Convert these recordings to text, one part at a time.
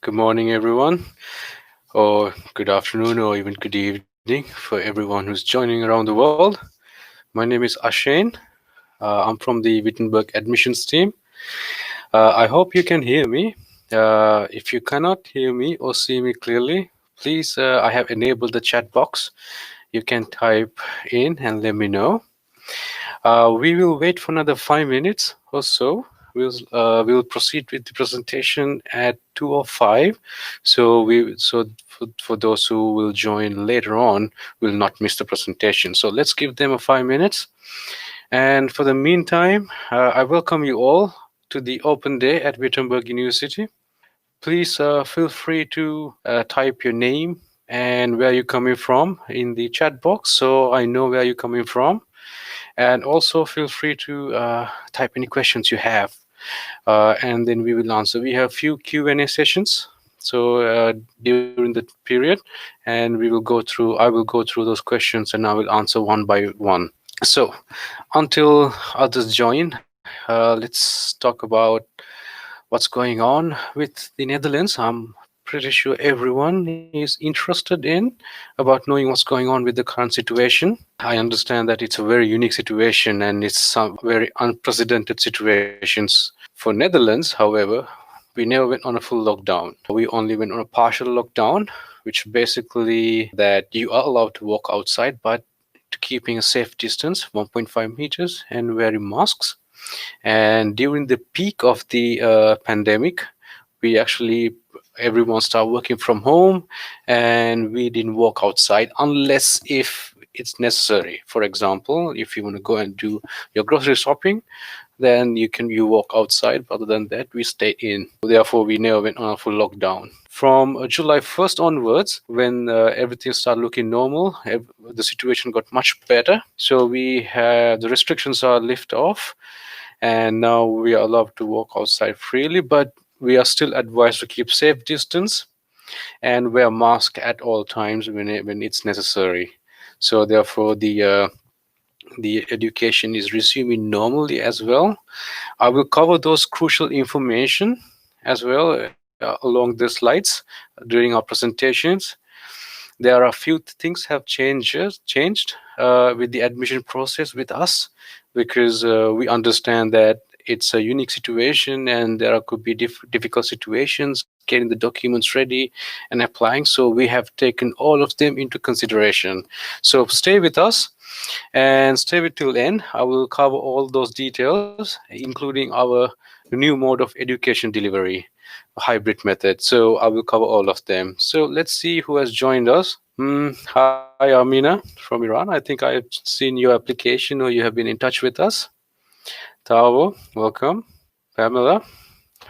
Good morning, everyone, or good afternoon, or even good evening for everyone who's joining around the world. My name is Ashen. I'm from the Wittenborg admissions team. I hope you can hear me. If you cannot hear me or see me clearly, please, I have enabled the chat box. You can type in and let me know. We will wait for another 5 minutes or so. We'll proceed with the presentation at 2:05. For those who will join later on, will not miss the presentation. So let's give them a 5 minutes. And for the meantime, I welcome you all to the open day at Wittenberg University. Please feel free to type your name and where you're coming from in the chat box so I know where you're coming from. And also feel free to type any questions you have, and then we will answer. We have few Q&A sessions, so during the period, and I will go through those questions and I will answer one by one. So until others join, let's talk about what's going on with the Netherlands. I'm pretty sure everyone is interested in about knowing what's going on with the current situation. I understand that it's a very unique situation and it's some very unprecedented situations. For Netherlands, however, we never went on a full lockdown. We only went on a partial lockdown, which basically that you are allowed to walk outside, but to keeping a safe distance, 1.5 meters, and wearing masks. And during the peak of the pandemic, we actually everyone started working from home, and we didn't walk outside unless if it's necessary. For example, if you want to go and do your grocery shopping, then you walk outside. But other than that, we stayed in. Therefore, we never went on a full lockdown. From July 1st onwards, when everything started looking normal, the situation got much better. So the restrictions are lifted off, and now we are allowed to walk outside freely, but we are still advised to keep safe distance and wear mask at all times when it's necessary. So therefore the education is resuming normally as well. I will cover those crucial information as well along the slides during our presentations. There are a few things have changed with the admission process with us, because we understand that it's a unique situation and there could be difficult situations getting the documents ready and applying. So we have taken all of them into consideration. So stay with us and stay with till end. I will cover all those details, including our new mode of education delivery, hybrid method. So I will cover all of them. So let's see who has joined us. Hi, Amina from Iran. I think I've seen your application or you have been in touch with us. Tavo, welcome. Pamela,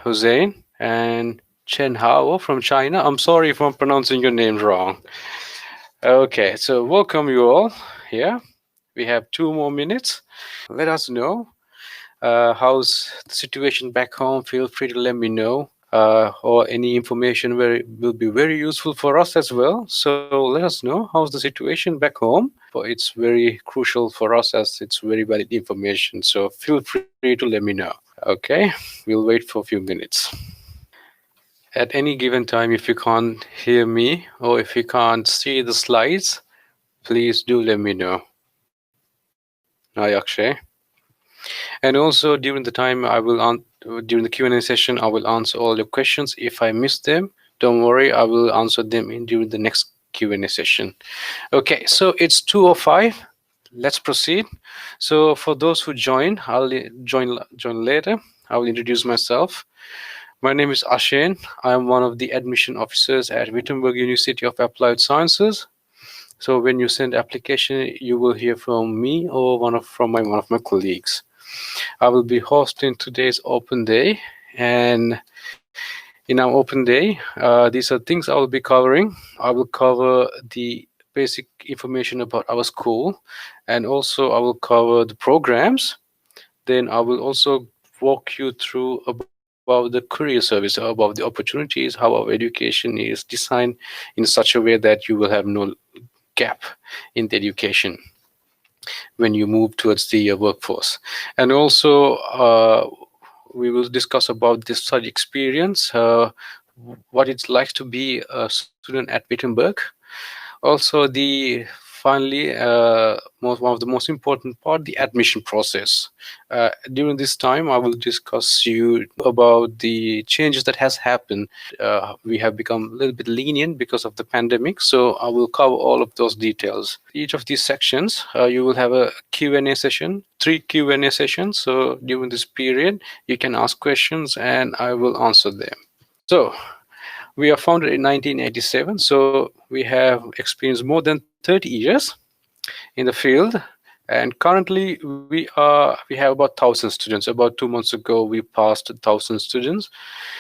Hussein, and Chen Hao from China. I'm sorry if I'm pronouncing your name wrong. Okay, so welcome you all here. We have 2 more minutes. Let us know how's the situation back home. Feel free to let me know. Or any information will be very useful for us as well. So let us know how's the situation back home. But it's very crucial for us as it's very valid information. So feel free to let me know. Okay, we'll wait for a few minutes. At any given time, if you can't hear me or if you can't see the slides, please do let me know. Hi, Akshay. And also during the time during the Q&A session, I will answer all your questions. If I miss them, don't worry, I will answer them during the next Q&A session. Okay, so it's 2:05. Let's proceed. So for those who join, I'll join later. I will introduce myself. My name is Ashen. I'm one of the admission officers at Wittenberg University of Applied Sciences. So when you send application, you will hear from me or one of my colleagues. I will be hosting today's open day, and in our open day, these are things I will be covering. I will cover the basic information about our school, and also I will cover the programs. Then I will also walk you through about the career service, about the opportunities, how our education is designed in such a way that you will have no gap in the education when you move towards the workforce. And also we will discuss about this study experience, what it's like to be a student at Wittenberg. Also, the finally, one of the most important part, the admission process. During this time, I will discuss you about the changes that has happened. We have become a little bit lenient because of the pandemic, so I will cover all of those details. Each of these sections, you will have a Q&A session, 3 Q&A sessions. So during this period, you can ask questions and I will answer them. So we are founded in 1987, so we have experienced more than 30 years in the field. And currently, we have about 1,000 students. About 2 months ago, we passed 1,000 students.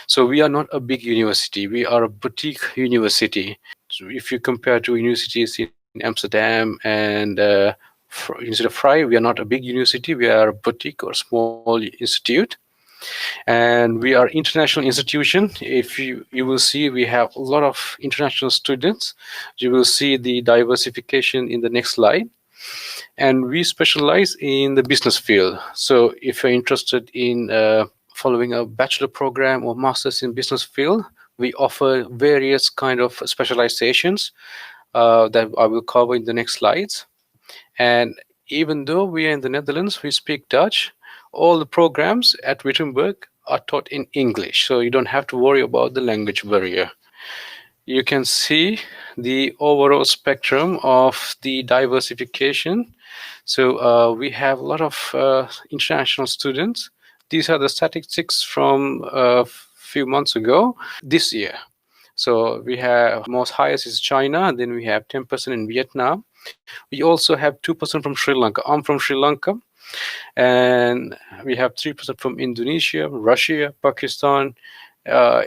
So we are not a big university. We are a boutique university. So if you compare to universities in Amsterdam and University of Vrij, we are not a big university. We are a boutique or small institute, and we are international institution. If you will see, we have a lot of international students. You will see the diversification in the next slide. And we specialize in the business field. So if you're interested in following a bachelor program or master's in business field, we offer various kind of specializations that I will cover in the next slides. And even though we are in the Netherlands, we speak Dutch. All the programs at Wittenberg are taught in English, so you don't have to worry about the language barrier. You can see the overall spectrum of the diversification. So we have a lot of international students. These are the statistics from a few months ago. This year, so we have most highest is China, then we have 10% in Vietnam. We also have 2% from Sri Lanka. I'm from Sri Lanka. And we have 3% from Indonesia, Russia, Pakistan,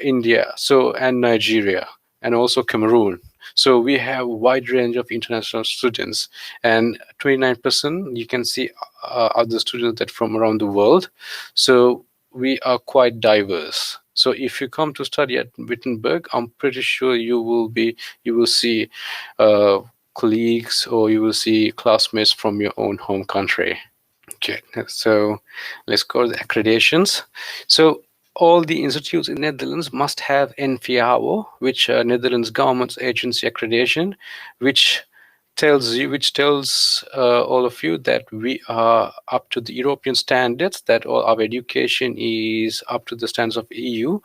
India, so and Nigeria, and also Cameroon. So we have a wide range of international students, and 29% you can see other students that from around the world. So we are quite diverse. So if you come to study at Wittenberg, I'm pretty sure you will see colleagues, or you will see classmates from your own home country. Okay, so let's go to the accreditations. So all the institutes in Netherlands must have NVAO, which Netherlands government's agency accreditation, which tells all of you that we are up to the European standards, that all our education is up to the standards of EU,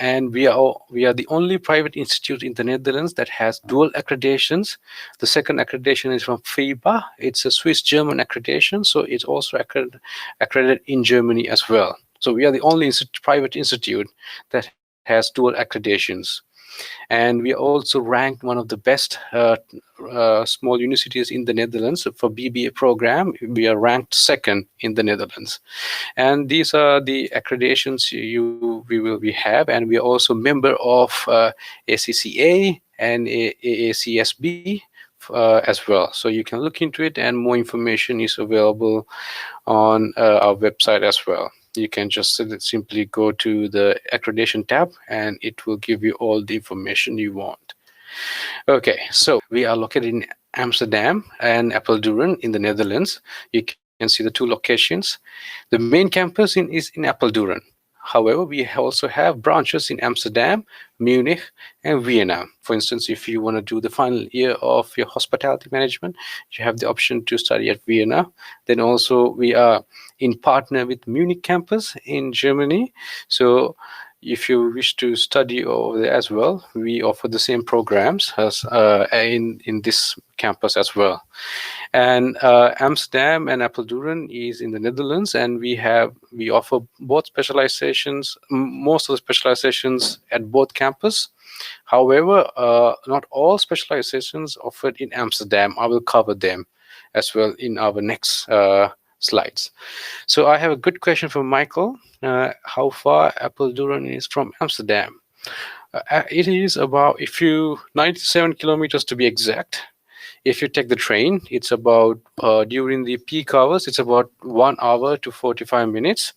and we are the only private institute in the Netherlands that has dual accreditations. The second accreditation is from FIBA. It's a Swiss-German accreditation, so it's also accredited in Germany as well. So we are the only private institute that has dual accreditations. And we are also ranked one of the best small universities in the Netherlands for BBA program. We are ranked second in the Netherlands, and these are the accreditations we have, and we are also member of ACCA and AACSB as well. So you can look into it, and more information is available on our website as well. You can just simply go to the accreditation tab and it will give you all the information you want. Okay, so we are located in Amsterdam and Apeldoorn in the Netherlands. You can see the two locations. The main campus is in Apeldoorn. However, we also have branches in Amsterdam, Munich, and Vienna. For instance, if you want to do the final year of your hospitality management, you have the option to study at Vienna. Then also we are in partner with Munich campus in Germany. So if you wish to study over there as well, we offer the same programs as in this campus as well. And Amsterdam and Apeldoorn is in the Netherlands, and we offer both specializations, most of the specializations at both campus. However, not all specializations offered in Amsterdam. I will cover them as well in our next slides. So I have a good question for Michael. How far Apeldoorn is from Amsterdam? It is about 97 kilometers to be exact. If you take the train, it's about during the peak hours, it's about 1 hour to 45 minutes,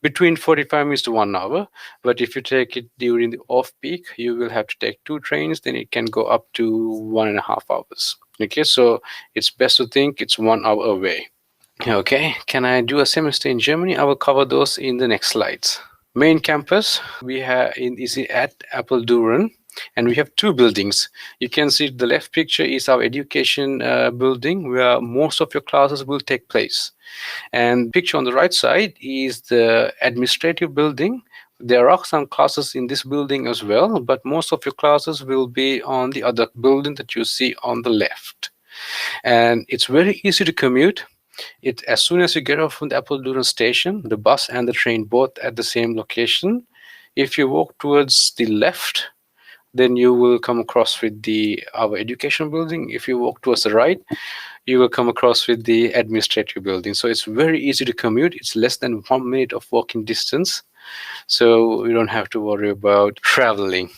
between 45 minutes to 1 hour. But if you take it during the off peak, you will have to take 2 trains, then it can go up to 1.5 hours. Okay, so it's best to think it's 1 hour away. Okay, can I do a semester in Germany? I will cover those in the next slides. main campus we have is at Apeldoorn, and we have two buildings. You can see the left picture is our education building, where most of your classes will take place, and picture on the right side is the administrative building. There are some classes in this building as well, but most of your classes will be on the other building that you see on the left. And it's very easy to commute. It as soon as you get off from the Apeldoorn station, the bus and the train both at the same location. If you walk towards the left, then you will come across with the our education building. If you walk towards the right, you will come across with the administrative building. So it's very easy to commute. It's less than 1 minute of walking distance, so you don't have to worry about traveling.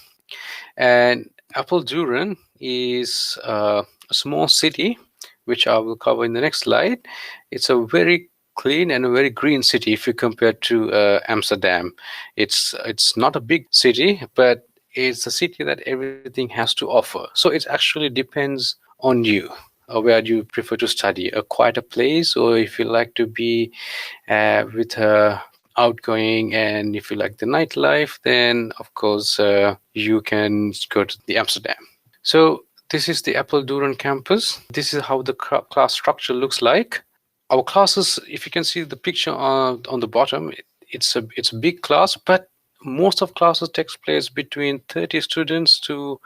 And Apeldoorn is a small city, which I will cover in the next slide. It's a very clean and a very green city if you compare to Amsterdam. It's not a big city, but it's a city that everything has to offer. So it actually depends on you. Where do you prefer to study? A quieter place, or if you like to be with outgoing, and if you like the nightlife, then of course you can go to the Amsterdam. So this is the Apeldoorn campus. This is how the class structure looks like. Our classes, if you can see the picture on the bottom, it's a big class, but most of classes takes place between 30 students to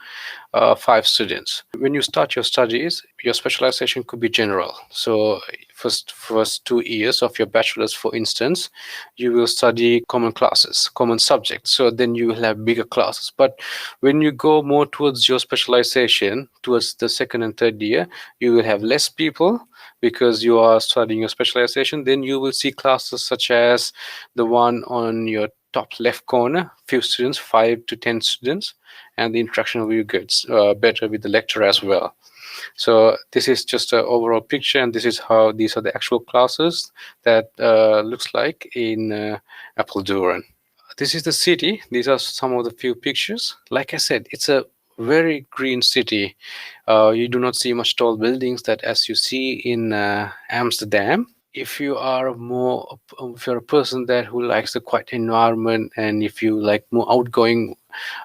5 students. When you start your studies, your specialization could be general. So first 2 years of your bachelor's, for instance, you will study common classes, common subjects. So then you will have bigger classes. But when you go more towards your specialization, towards the second and third year, you will have less people because you are studying your specialization. Then you will see classes such as the one on your top left corner, few students, 5 to 10 students, and the interaction will be good, better with the lecturer as well. So this is just an overall picture, and this is how these are the actual classes that looks like in Apeldoorn. This is the city. These are some of the few pictures. Like I said, it's a very green city. You do not see much tall buildings that as you see in Amsterdam. If you are if you're a person that who likes the quiet environment, and if you like more outgoing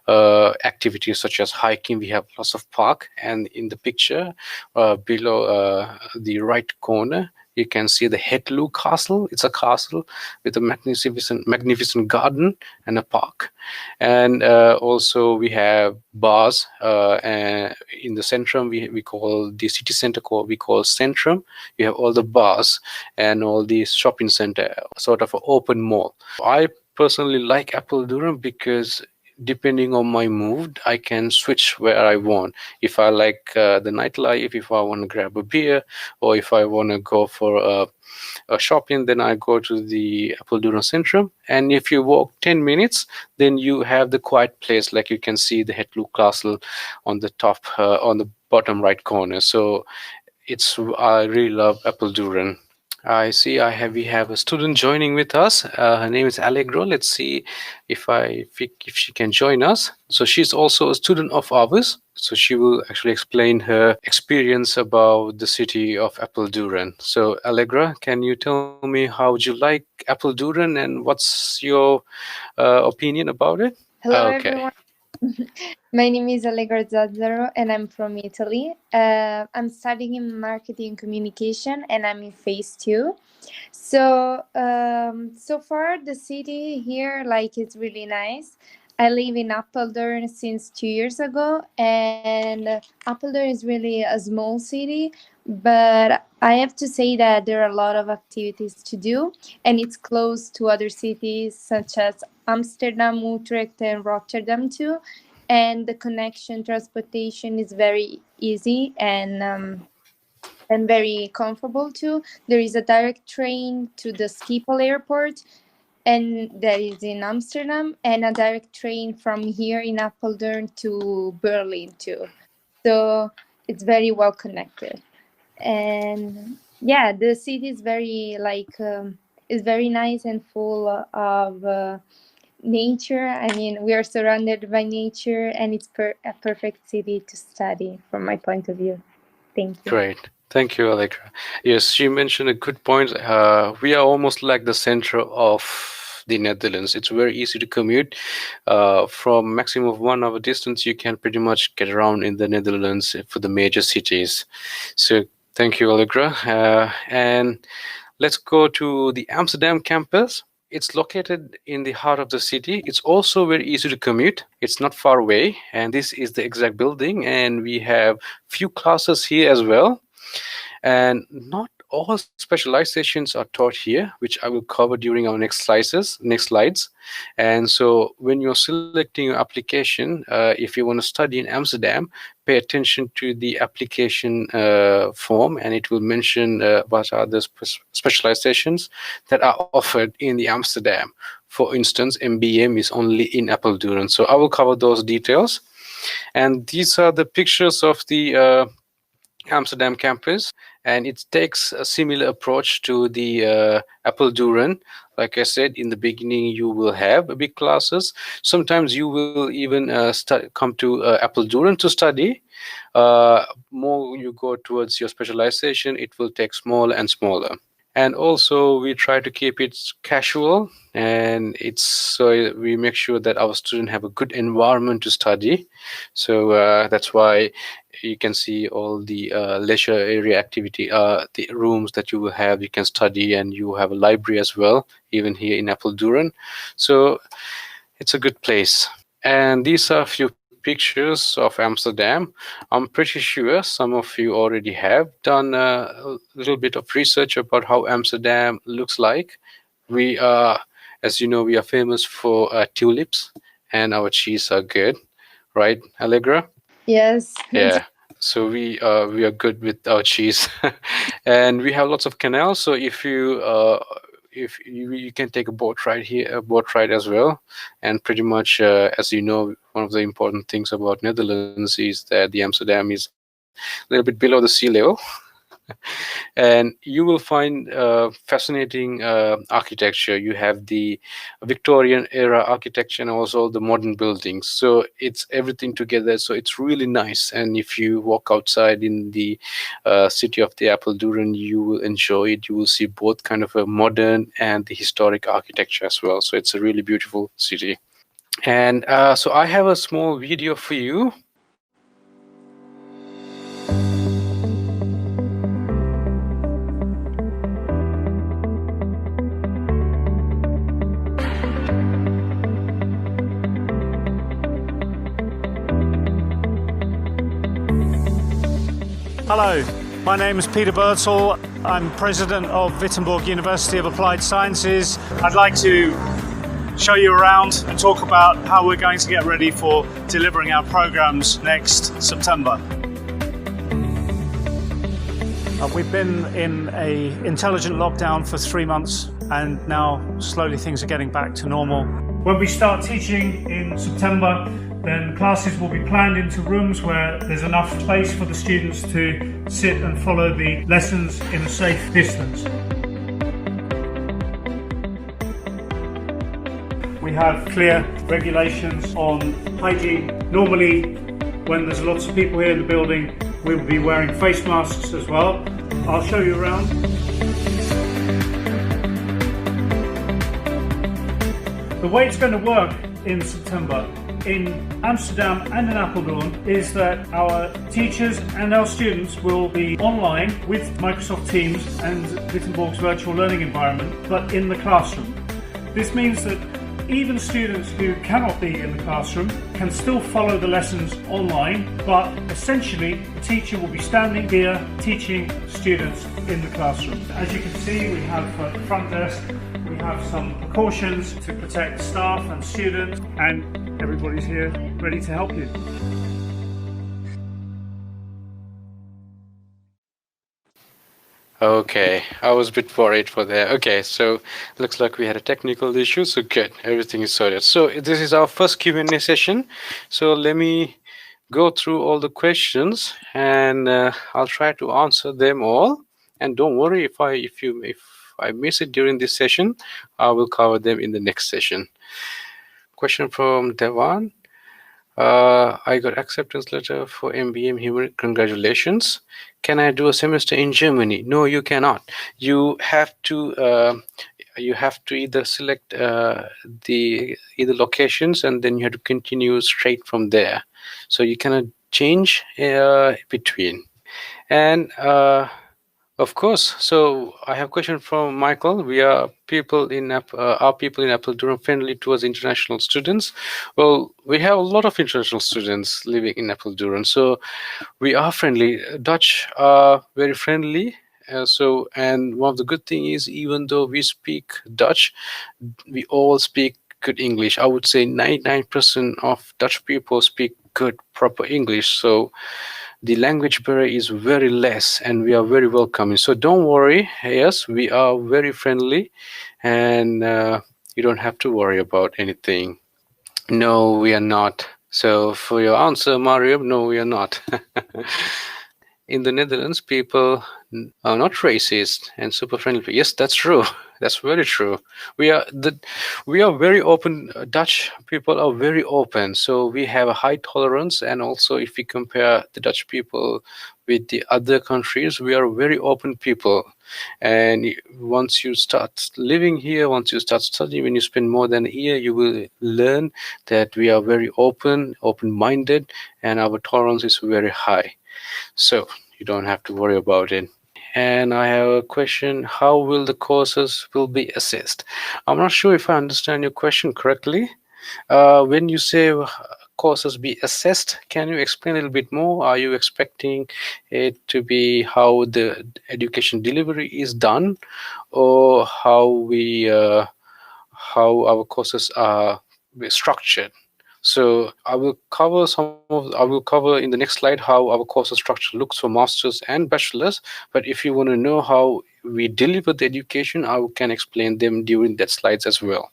activities such as hiking, we have lots of park. And in the picture below the right corner, you can see the Hetloo Castle. It's a castle with a magnificent garden and a park. And also we have bars in the centrum. We call the city center, we call centrum. We have all the bars and all the shopping center, sort of an open mall. I personally like Apeldoorn because depending on my mood, I can switch where I want. If I like the nightlife, if I want to grab a beer, or if I want to go for a shopping, then I go to the Apeldoorn Centrum. And if you walk 10 minutes, then you have the quiet place, like you can see the Hetloo Castle on the top, on the bottom right corner. So I really love Apeldoorn. I see we have a student joining with us. Her name is Allegra. Let's see if she can join us. So she's also a student of ours. So she will actually explain her experience about the city of Apeldoorn. So Allegra, can you tell me how would you like Apeldoorn, and what's your opinion about it? Hello, Okay. everyone. My name is Allegra Zazzaro, and I'm from Italy. I'm studying in marketing communication, and I'm in phase 2. So far the city here, like, it's really nice. I live in Apeldoorn since 2 years ago, and Apeldoorn is really a small city, but I have to say that there are a lot of activities to do, and it's close to other cities such as Amsterdam, Utrecht, and Rotterdam too. And the connection transportation is very easy and very comfortable too. There is a direct train to the Schiphol airport, and that is in Amsterdam, and a direct train from here in Apeldoorn to Berlin too. So it's very well connected. And yeah, the city is very is very nice and full of nature. I mean, we are surrounded by nature, and it's a perfect city to study from my point of view. Thank you. Great. Thank you, Allegra. Yes, she mentioned a good point. We are almost like the center of of the Netherlands. It's very easy to commute. From maximum of 1 hour distance, you can pretty much get around in the Netherlands for the major cities. So thank you, Allegra. And let's go to the Amsterdam campus. It's located in the heart of the city. It's also very easy to commute. It's not far away, and this is the exact building. And we have few classes here as well. And not all specializations are taught here, which I will cover during our next slides. And so when you're selecting your application, if you want to study in Amsterdam, pay attention to the application form, and it will mention what are the specializations that are offered in the Amsterdam. For instance, MBM is only in Apeldoorn. So I will cover those details. And these are the pictures of the Amsterdam campus, and it takes a similar approach to the Apeldoorn. Like I said, in the beginning, you will have big classes. Sometimes you will even come to Apeldoorn to study. More you go towards your specialization, it will take smaller and smaller. And also we try to keep it casual, and it's so we make sure that our students have a good environment to study. So that's why you can see all the leisure area activity, the rooms that you will have, you can study, and you have a library as well, even here in Apeldoorn. So it's a good place. And these are a few pictures of Amsterdam. I'm pretty sure some of you already have done a little bit of research about how Amsterdam looks like. We are, as you know, we are famous for tulips, and our cheese are good, right, Allegra? Yes. Yeah. So we are good with our cheese, and we have lots of canals. So if you can take a boat ride here, a boat ride as well, and pretty much as you know, one of the important things about Netherlands is that the Amsterdam is a little bit below the sea level. And you will find fascinating architecture. You have the Victorian era architecture and also the modern buildings, so it's everything together, so it's really nice. And if you walk outside in the city of the Apeldoorn, you will enjoy it. You will see both kind of a modern and the historic architecture as well, so it's a really beautiful city. And so I have a small video for you. Hello, my name is Peter Birdsall. I'm president of Wittenborg University of Applied Sciences. I'd like to show you around and talk about how we're going to get ready for delivering our programs next September. We've been in an intelligent lockdown for 3 months, and now slowly things are getting back to normal. When we start teaching in September, then classes will be planned into rooms where there's enough space for the students to sit and follow the lessons in a safe distance. We have clear regulations on hygiene. Normally, when there's lots of people here in the building, we will be wearing face masks as well. I'll show you around. The way it's going to work in September in Amsterdam and in Apeldoorn is that our teachers and our students will be online with Microsoft Teams and Wittenborg's virtual learning environment, but in the classroom. This means that even students who cannot be in the classroom can still follow the lessons online, but essentially the teacher will be standing here teaching students in the classroom. As you can see, we have at the front desk, we have some precautions to protect staff and students, and everybody's here ready to help you. Okay, I was a bit worried for that. Okay, so looks like we had a technical issue, so good, everything is sorted. So this is our first Q&A session. So let me go through all the questions, and I'll try to answer them all. And don't worry if I miss it during this session, I will cover them in the next session. Question from Devan. I got acceptance letter for MBM here. Congratulations. Can I do a semester in Germany? No, you cannot. You have to you have to either select the either locations, and then you have to continue straight from there. So you cannot change between. And of course, so I have a question from Michael. We are people in are people in Apple Durham friendly towards international students? Well, we have a lot of international students living in Apple Durham, so we are friendly. Dutch are very friendly. And one of the good thing is, even though we speak Dutch, we all speak good English. I would say 99% of Dutch people speak good proper English. So the language barrier is very less, and we are very welcoming. So don't worry. Yes, we are very friendly, and you don't have to worry about anything. No, we are not. So for your answer, Mario, no, we are not. In the Netherlands, people are not racist and super friendly. Yes, that's true. That's very true. We are very open. Dutch people are very open, so we have a high tolerance. And also, if we compare the Dutch people with the other countries, we are very open people. And once you start living here, once you start studying, when you spend more than a year, you will learn that we are very open-minded, and our tolerance is very high. So you don't have to worry about it. And I have a question: how will the courses will be assessed? I'm not sure if I understand your question correctly. When you say courses be assessed, can you explain a little bit more? Are you expecting it to be how the education delivery is done, or how our courses are structured? So I will cover in the next slide how our course structure looks for masters and bachelors. But if you want to know how we deliver the education, I can explain them during that slides as well.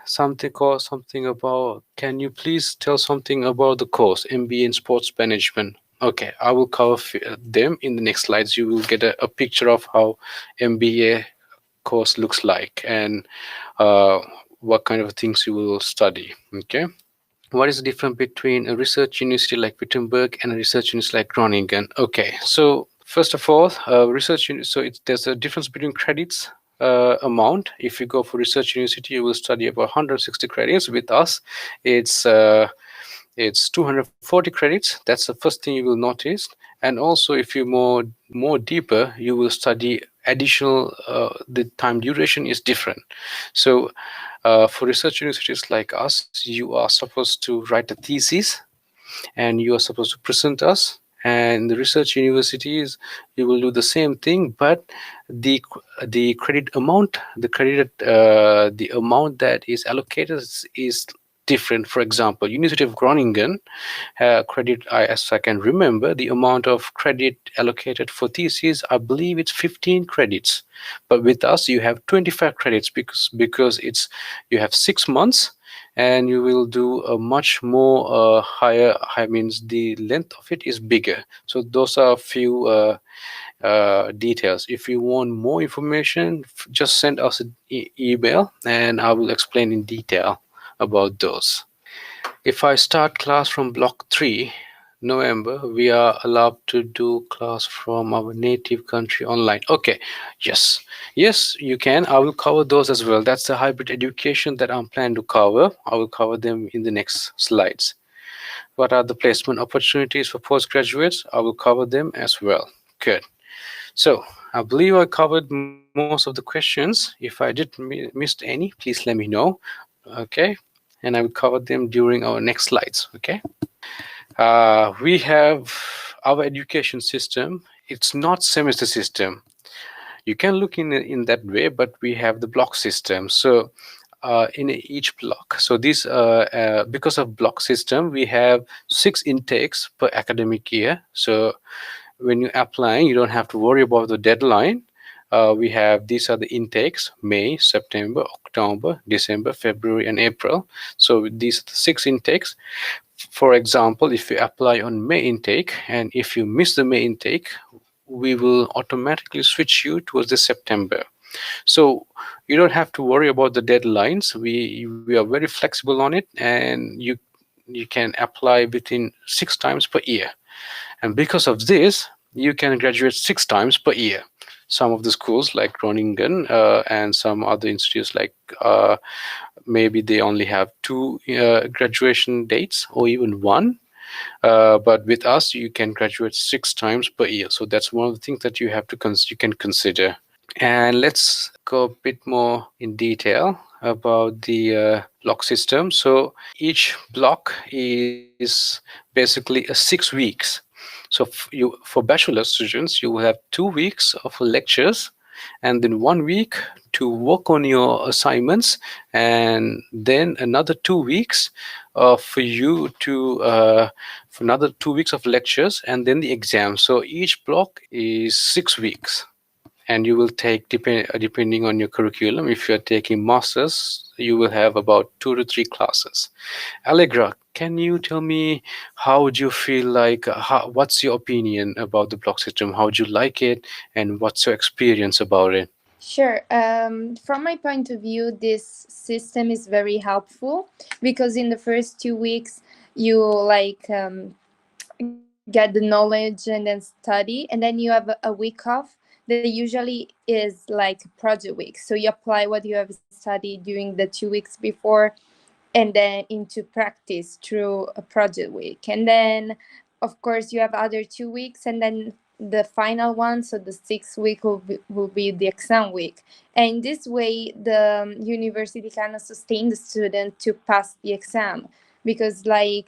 Something about. Can you please tell something about the course MBA in Sports Management? Okay, I will cover them in the next slides. You will get a picture of how MBA course looks like, and what kind of things you will study. Okay. What is the difference between a research university like Wittenberg and a research university like Groningen? Okay, so first of all, there's a difference between credits amount. If you go for research university, you will study about 160 credits. With us, it's 240 credits. That's the first thing you will notice. And also, if you more deeper, you will study additional. The time duration is different. So for research universities like us, you are supposed to write a thesis, and you are supposed to present us. And the research universities, you will do the same thing, but the credit amount, the amount that is allocated is different. For example, University of Groningen credit, as I can remember, the amount of credit allocated for thesis, I believe it's 15 credits. But with us, you have 25 credits because you have 6 months, and you will do a much more higher. Means the length of it is bigger. So those are a few details. If you want more information, just send us an email, and I will explain in detail about those. If I start class from block 3 November, we are allowed to do class from our native country online. Okay, yes, you can. I will cover those as well. That's the hybrid education that I'm planning to cover. I will cover them in the next slides. What are the placement opportunities for postgraduates? I will cover them as well. Good. So I believe I covered most of the questions. If I did missed any, please let me know. Okay, and I will cover them during our next slides. Okay. We have our education system. It's not semester system. You can look in that way, but we have the block system. So in each block, so this because of block system, we have 6 intakes per academic year. So when you're applying, you don't have to worry about the deadline. These are the intakes: May, September, October, December, February, and April. So these are the 6 intakes. For example, if you apply on May intake, and if you miss the May intake, we will automatically switch you towards the September. So you don't have to worry about the deadlines. We are very flexible on it, and you can apply between 6 times per year. And because of this, you can graduate 6 times per year. some of the schools like Groningen and some other institutes like maybe they only have two graduation dates or even one. But with us, you can graduate 6 times per year. So that's one of the things that you have to you can consider. And let's go a bit more in detail about the block system. So each block is basically 6 weeks. So for bachelor students, you will have 2 weeks of lectures and then 1 week to work on your assignments, and then another 2 weeks for you to for another 2 weeks of lectures and then the exam. So each block is 6 weeks, and you will take depending on your curriculum. If you're taking masters, you will have about 2 to 3 classes. Allegra, can you tell me how would you feel like, what's your opinion about the block system? How would you like it, and what's your experience about it? Sure. From my point of view, this system is very helpful because in the first 2 weeks, you get the knowledge and then study, and then you have a week off that usually is like project week. So you apply what you have studied during the 2 weeks before and then into practice through a project week. And then, of course, you have other 2 weeks, and then the final one, so the 6th week will be the exam week. And this way, the university kind of sustain the student to pass the exam, because they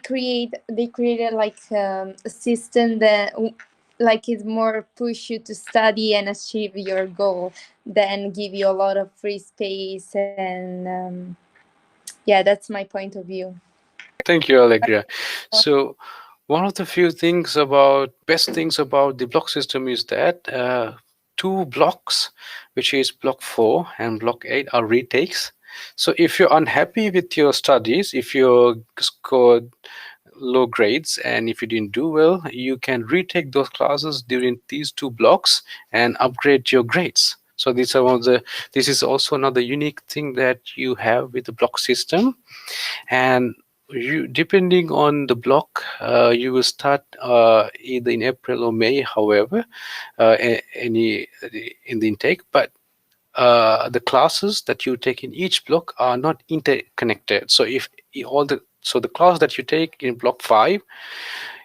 created a system that is more push you to study and achieve your goal than give you a lot of free space. And yeah, that's my point of view. Thank you, Allegra. So one of the best things about the block system is that two blocks, which is block 4 and block 8, are retakes. So if you're unhappy with your studies, if you scored low grades and if you didn't do well, you can retake those classes during these two blocks and upgrade your grades. So this is also another unique thing that you have with the block system. And depending on the block, you will start either in April or May, however, in the intake. But the classes that you take in each block are not interconnected. So the class that you take in block 5,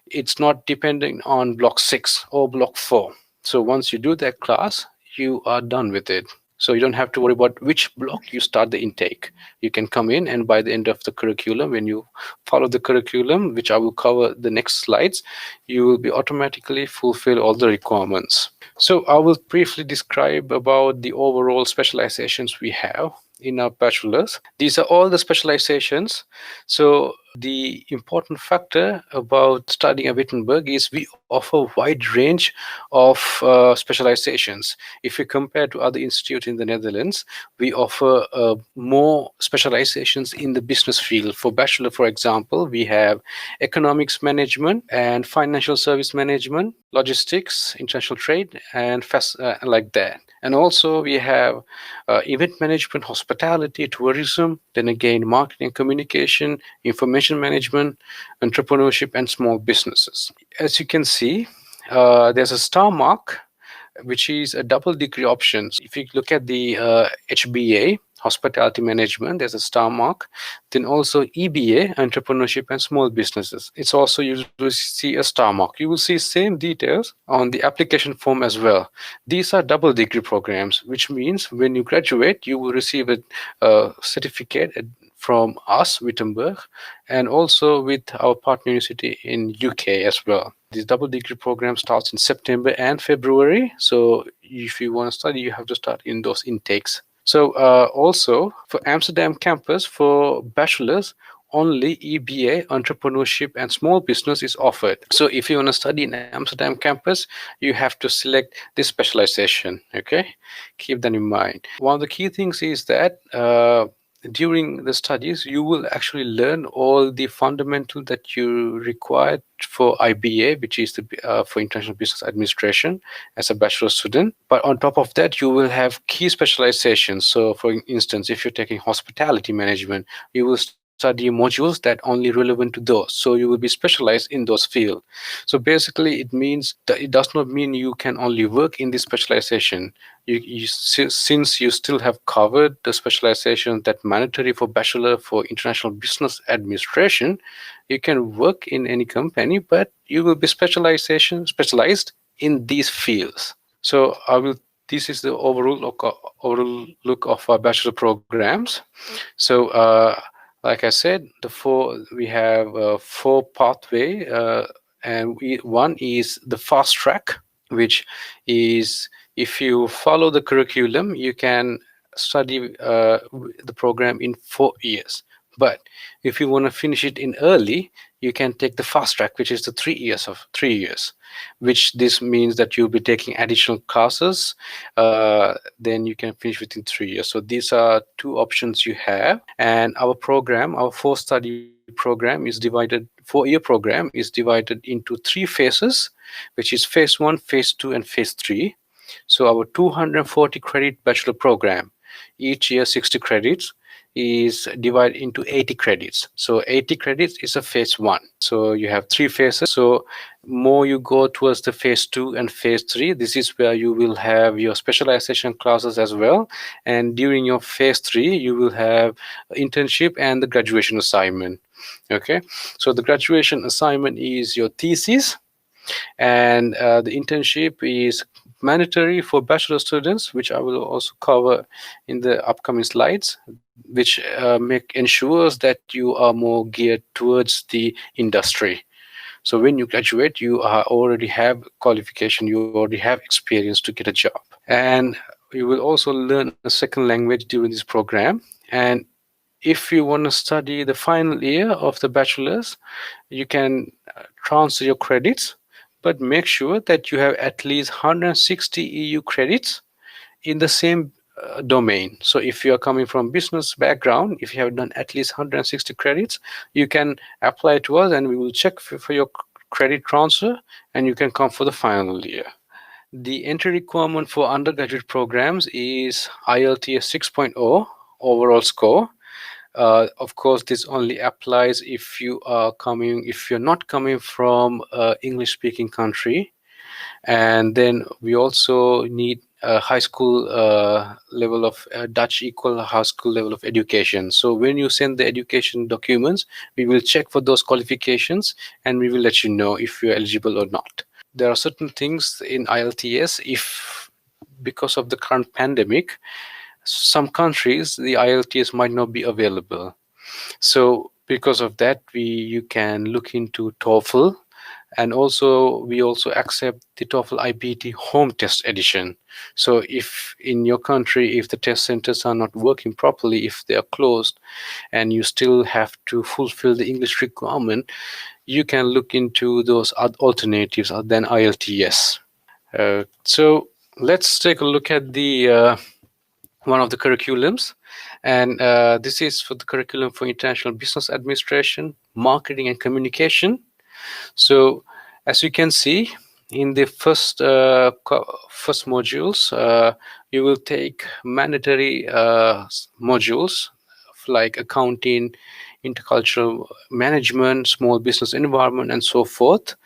it's not depending on block 6 or block 4. So once you do that class, you are done with it. So you don't have to worry about which block you start the intake. You can come in, and by the end of the curriculum, when you follow the curriculum, which I will cover the next slides, you will be automatically fulfill all the requirements. So I will briefly describe about the overall specializations we have in our bachelor's. These are all the specializations. So the important factor about studying at Wittenberg is we offer a wide range of specializations. If you compare to other institutes in the Netherlands, we offer more specializations in the business field. For bachelor, for example, we have economics management and financial service management, logistics, international trade, and like that. And also we have event management, hospitality, tourism, then again marketing, communication, information management, entrepreneurship, and small businesses. As you can see, there's a star mark, which is a double degree option. If you look at the HBA, hospitality management, there's a star mark. Then also EBA, entrepreneurship and small businesses. It's also, you will see a star mark. You will see same details on the application form as well. These are double degree programs, which means when you graduate, you will receive a certificate from us, Wittenberg, and also with our partner university in UK as well. This double degree program starts in September and February. So if you want to study, you have to start in those intakes. So also for Amsterdam Campus, for bachelors, only EBA, entrepreneurship and small business is offered. So if you want to study in Amsterdam Campus, you have to select this specialization. Okay, keep that in mind. One of the key things is that during the studies, you will actually learn all the fundamental that you require for IBA, which is for International Business Administration as a bachelor student. But on top of that, you will have key specializations. So for instance, if you're taking hospitality management, you will study study modules that only relevant to those, so you will be specialized in those fields. So basically it means that it does not mean you can only work in this specialization. Since you still have covered the specialization that mandatory for bachelor for international business administration, you can work in any company, but you will be specialized in these fields. So I will. This is the overall look of our bachelor programs. So, like I said, we have four pathway, and one is the fast track, which is if you follow the curriculum, you can study the program in 4 years. But if you want to finish it in early, you can take the fast track, which is the 3 years, which this means that you'll be taking additional classes. Then you can finish within 3 years. So these are two options you have. And our 4-study program is divided, 4-year program is divided into 3 phases, which is phase 1, phase 2, and phase 3. So our 240 credit bachelor program, each year 60 credits, is divided into 80 credits. So 80 credits is a phase 1. So you have 3 phases. So more you go towards the phase 2 and phase 3, this is where you will have your specialization classes as well. And during your phase 3, you will have internship and the graduation assignment. Okay, so the graduation assignment is your thesis, and the internship is mandatory for bachelor students, which I will also cover in the upcoming slides, which ensures that you are more geared towards the industry. So when you graduate, you already have qualification, you already have experience to get a job. And you will also learn a second language during this program. And if you want to study the final year of the bachelor's, you can transfer your credits, but make sure that you have at least 160 EU credits in the same domain. So if you are coming from business background, if you have done at least 160 credits, you can apply to us and we will check for your credit transfer and you can come for the final year. The entry requirement for undergraduate programs is IELTS 6.0 overall score. Of course, this only applies if you're not coming from an English-speaking country. And then we also need a high school level of Dutch equal high school level of education. So when you send the education documents, we will check for those qualifications and we will let you know if you're eligible or not. There are certain things in IELTS, if because of the current pandemic, some countries the IELTS might not be available. So because of that, you can look into TOEFL, and we also accept the TOEFL IBT home test edition. So if in your country, if the test centers are not working properly, if they are closed, and you still have to fulfill the English requirement, you can look into those alternatives than IELTS. So let's take a look at the one of the curriculums, and this is for the curriculum for international business administration, marketing and communication. So as you can see in the first modules, you will take mandatory modules like accounting, intercultural management, small business environment, and so forth.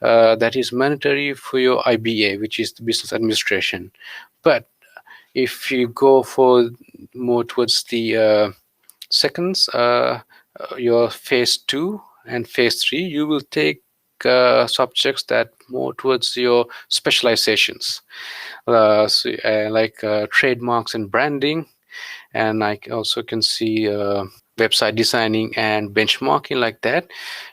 That is mandatory for your IBA, which is the business administration. But if you go for more towards the seconds, your phase 2 and phase 3, you will take subjects that more towards your specializations, like trademarks and branding, and I also can see website designing and benchmarking like that.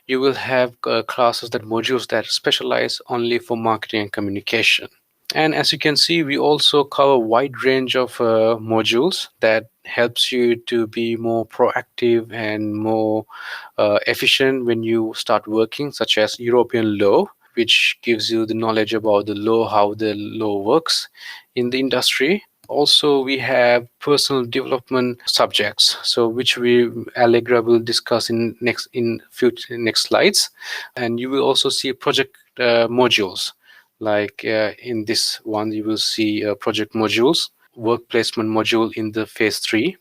You will have modules that specialize only for marketing and communication. And as you can see, we also cover a wide range of modules that helps you to be more proactive and more efficient when you start working, such as European law, which gives you the knowledge about the law, how the law works in the industry. Also, we have personal development subjects, so which Allegra will discuss in next slides, and you will also see project modules. Like in this one, you will see project modules, work placement module in the phase 3.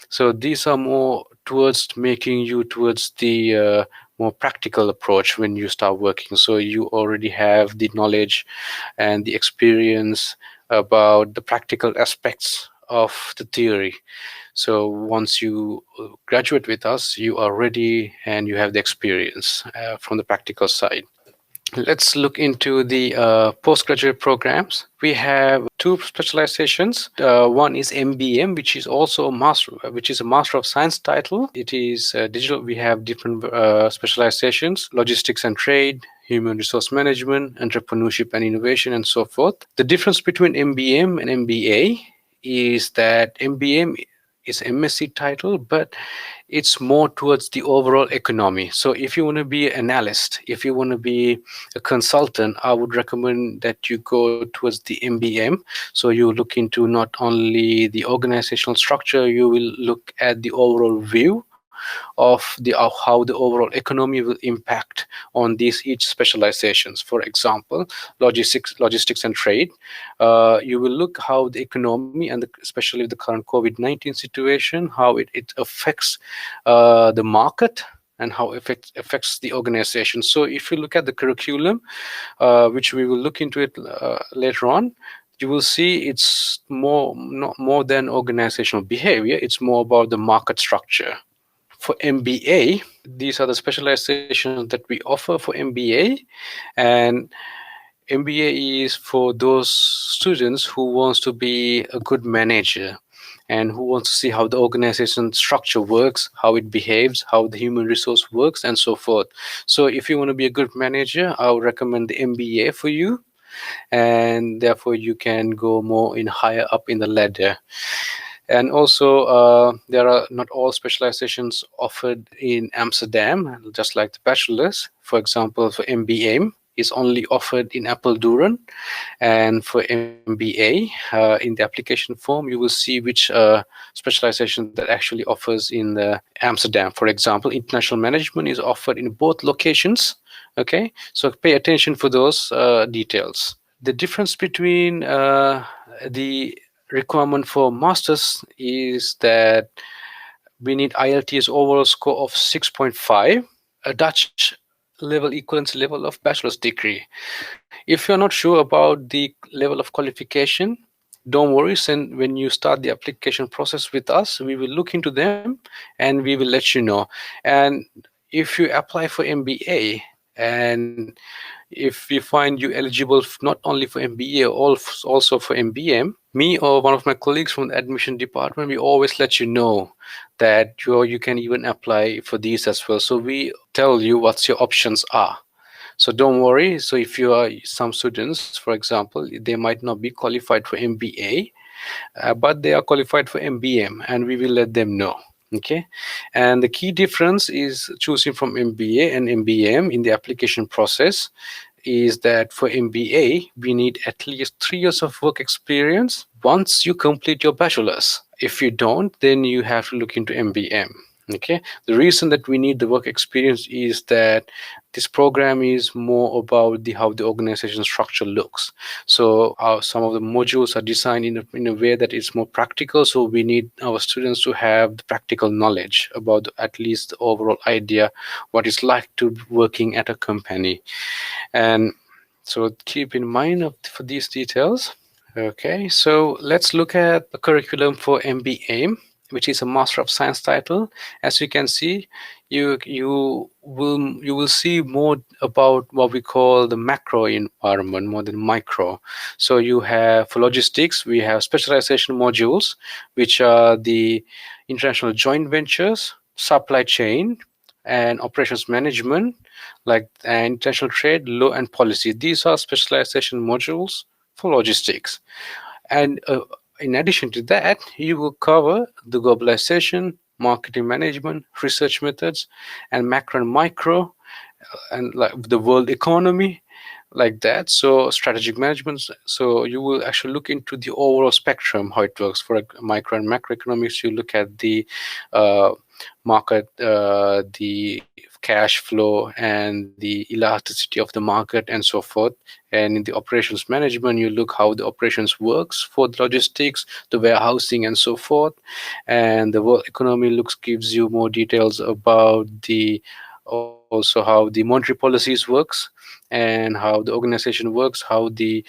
So these are more towards making you towards the more practical approach when you start working. So you already have the knowledge and the experience about the practical aspects of the theory. So once you graduate with us, you are ready and you have the experience from the practical side. Let's look into the postgraduate programs. We have two specializations. One is MBM, which is also a master, which is a Master of Science title. It is digital. We have different specializations: logistics and trade, human resource management, entrepreneurship and innovation, and so forth. The difference between MBM and MBA is that MBM is MSc title, but it's more towards the overall economy. So if you want to be an analyst, if you want to be a consultant, I would recommend that you go towards the MBM. So you look into not only the organizational structure, you will look at the overall view of how the overall economy will impact on these each specializations. For example, logistics and trade. You will look how the economy and especially the current COVID-19 situation, how it affects the market and how it affects the organization. So if you look at the curriculum, which we will look into it later on, you will see it's not more than organizational behavior. It's more about the market structure. For MBA, these are the specializations that we offer for MBA, and MBA is for those students who wants to be a good manager and who wants to see how the organization structure works, how it behaves, how the human resource works, and so forth. So if you want to be a good manager, I would recommend the MBA for you, and therefore you can go more in higher up in the ladder. And also, there are not all specializations offered in Amsterdam, just like the bachelor's. For example, for MBA, is only offered in Apeldoorn, and for MBA, in the application form, you will see which specialization that actually offers in the Amsterdam. For example, international management is offered in both locations. Okay, so pay attention for those details. The difference between the requirement for masters is that we need IELTS overall score of 6.5, a Dutch level equivalence level of bachelor's degree. If you're not sure about the level of qualification, don't worry. When you start the application process with us, we will look into them and we will let you know. And if you apply for MBA and if we find you eligible not only for MBA, also for MBM, me or one of my colleagues from the admission department, we always let you know that you can even apply for these as well. So we tell you what your options are. So don't worry. So if you are some students, for example, they might not be qualified for MBA, but they are qualified for MBM, and we will let them know. Okay, and the key difference is choosing from MBA and MBM in the application process is that for MBA, we need at least 3 years of work experience once you complete your bachelor's. If you don't, then you have to look into MBM. Okay, the reason that we need the work experience is that this program is more about how the organization structure looks. So some of the modules are designed in a way that it's more practical. So we need our students to have the practical knowledge about at least the overall idea what it's like to working at a company. And so keep in mind for these details. Okay, so let's look at the curriculum for MBA, which is a Master of Science title. As you can see, you will see more about what we call the macro environment more than micro. So you have, for logistics, we have specialization modules, which are the international joint ventures, supply chain, and operations management, like international trade, law, and policy. These are specialization modules for logistics. And in addition to that, you will cover the globalization, marketing management, research methods, and macro and micro, and like the world economy, like that. So strategic management, so you will actually look into the overall spectrum, how it works. For micro and macroeconomics, you look at the uh, market, the cash flow and the elasticity of the market and so forth. And in the operations management, you look how the operations works for the logistics, the warehousing and so forth. And the world economy looks gives you more details about the, also how the monetary policies works, and how the organization works, how the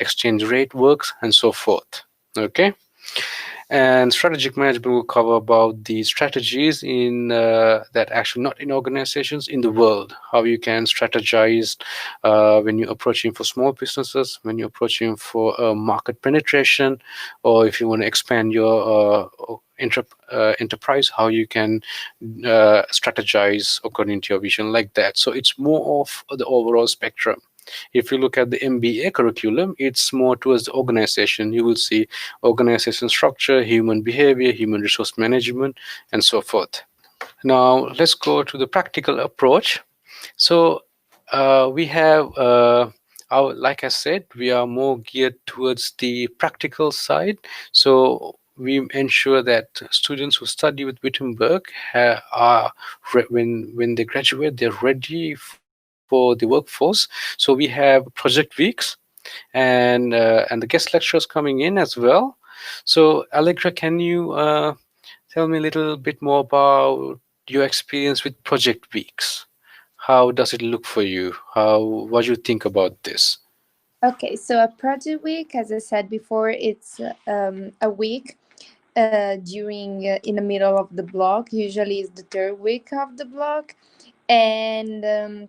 exchange rate works and so forth. Okay. And strategic management will cover about the strategies in that actually not in organizations, in the world, how you can strategize when you're approaching for small businesses, when you're approaching for market penetration, or if you want to expand your enterprise, how you can strategize according to your vision, like that. So it's more of the overall spectrum. If you look at the MBA curriculum, it's more towards the organization. You will see organization structure, human behavior, human resource management, and so forth. Now, let's go to the practical approach. So, we have, like I said, we are more geared towards the practical side. So, we ensure that students who study with Wittenberg are, when they graduate, they're ready for the workforce. So we have project weeks, and the guest lecturers coming in as well. So Allegra, can you tell me a little bit more about your experience with project weeks? How does it look for you? What do you think about this? Okay, so a project week, as I said before, it's a week during in the middle of the block. Usually, it's the third week of the block, and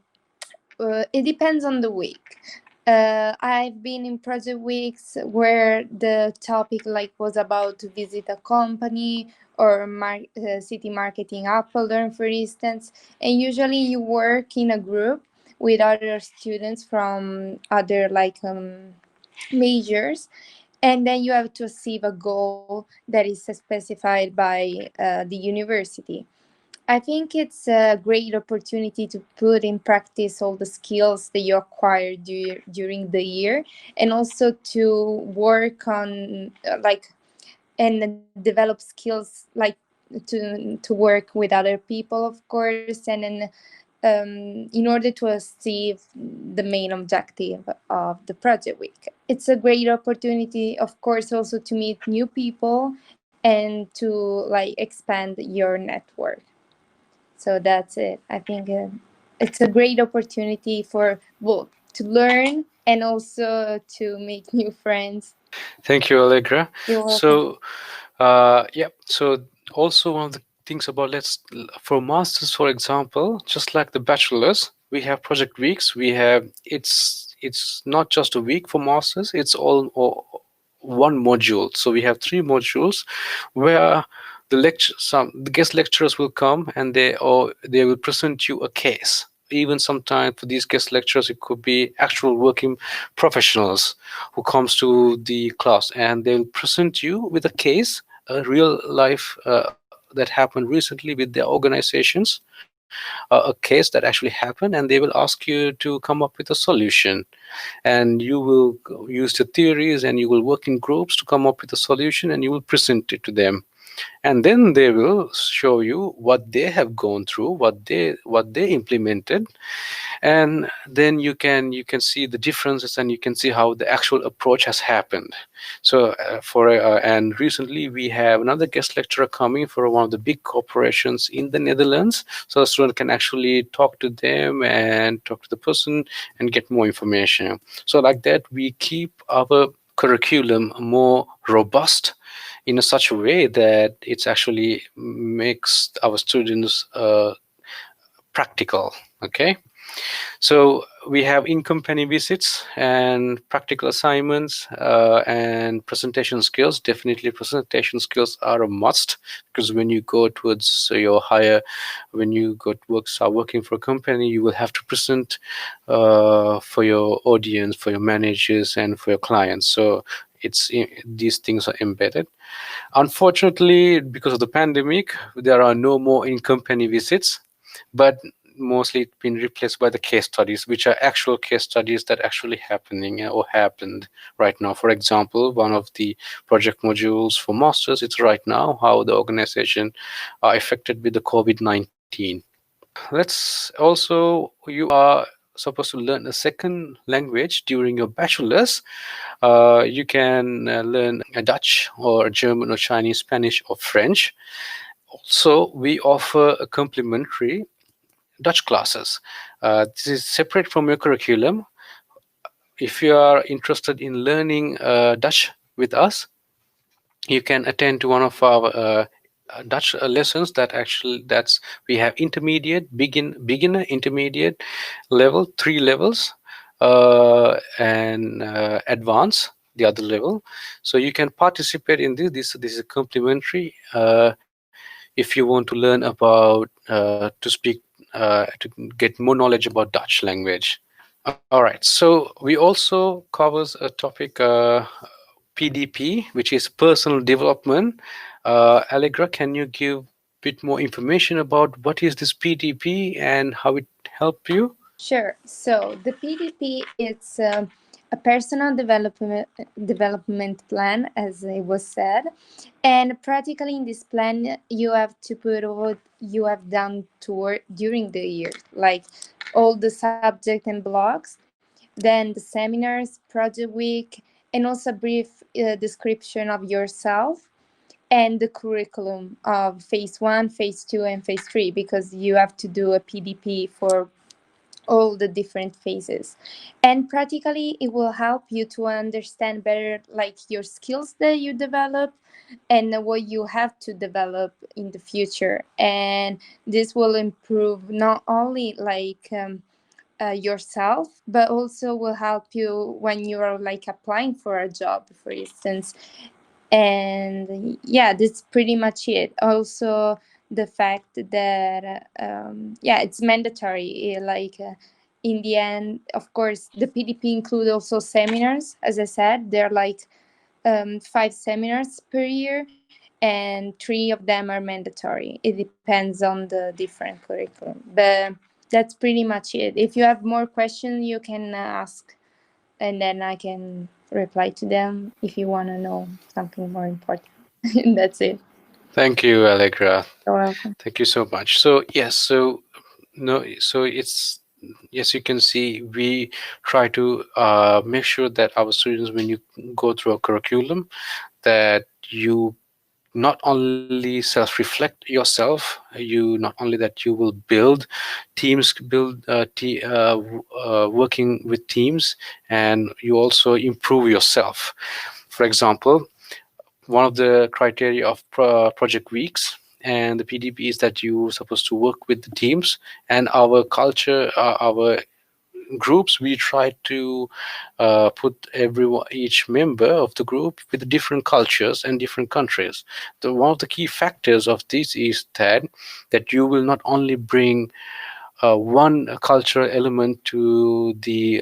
it depends on the week. I've been in project weeks where the topic like was about to visit a company or city marketing Appledorn, for instance, and usually you work in a group with other students from other majors, and then you have to achieve a goal that is specified by the university. I think it's a great opportunity to put in practice all the skills that you acquired during the year, and also to work on and develop skills like to work with other people, of course, and then in order to achieve the main objective of the project week. It's a great opportunity, of course, also to meet new people and to like expand your network. So that's it. I think it's a great opportunity for both to learn and also to make new friends. Thank you, Allegra. You're welcome. So, yeah. So also one of the things about, let's, for masters, for example, just like the bachelors, we have project weeks. We have, it's not just a week for masters. It's all one module. So we have 3 modules where the guest lecturers will come, and they will present you a case. Even sometimes for these guest lecturers, it could be actual working professionals who comes to the class, and they'll present you with a case, a real life that happened recently with their organizations, a case that actually happened, and they will ask you to come up with a solution. And you will use the theories, and you will work in groups to come up with a solution, and you will present it to them. And then they will show you what they have gone through, what they implemented. And then you can see the differences, and you can see how the actual approach has happened. So and recently we have another guest lecturer coming for one of the big corporations in the Netherlands, so the student can actually talk to them and talk to the person and get more information. So like that, we keep our curriculum more robust in a such a way that it's actually makes our students practical. Okay. So we have in-company visits and practical assignments and presentation skills. Definitely presentation skills are a must, because when you go towards your higher, when you go to work, start working for a company, you will have to present for your audience, for your managers, and for your clients. So these things are embedded. Unfortunately, because of the pandemic, there are no more in-company visits, but mostly been replaced by the case studies, which are actual case studies that actually happening or happened right now. For example, one of the project modules for masters, it's right now how the organization are affected with the COVID-19. Let's also, you are supposed to learn a second language during your bachelor's. You can learn a Dutch or German or Chinese, Spanish or French. Also, we offer a complimentary Dutch classes. This is separate from your curriculum. If you are interested in learning Dutch with us, you can attend to one of our Dutch lessons that's we have intermediate, beginner, intermediate level, 3 levels, and advanced, the other level. So you can participate in this. This is complimentary. If you want to learn about to speak to get more knowledge about Dutch language. All right. So we also covers a topic PDP, which is personal development. Allegra, can you give a bit more information about what is this PDP and how it help you? Sure. So the PDP it's a personal development plan, as it was said, and practically in this plan you have to put what you have done during the year, like all the subject and blocks, then the seminars, project week, and also a brief description of yourself and the curriculum of phase 1, phase 2, and phase 3, because you have to do a PDP for all the different phases. And practically it will help you to understand better like your skills that you develop and what you have to develop in the future. And this will improve not only like yourself, but also will help you when you are like applying for a job, for instance. And yeah, that's pretty much it. Also the fact that yeah, it's mandatory, in the end, of course, the PDP include also seminars. As I said, they're like 5 seminars per year, and 3 of them are mandatory. It depends on the different curriculum, but that's pretty much it. If you have more questions, you can ask, and then I can reply to them if you want to know something more important. That's it. Thank you, Allegra. You're welcome. Thank you so much. So yes, so no, so it's yes, you can see we try to make sure that our students, when you go through a curriculum, that you not only self-reflect yourself, you not only that you will build teams, working with teams, and you also improve yourself. For example, one of the criteria of project weeks and the PDP is that you're supposed to work with the teams, and our culture, our groups, we try to put each member of the group with different cultures and different countries. One of the key factors of this is that you will not only bring one cultural element to the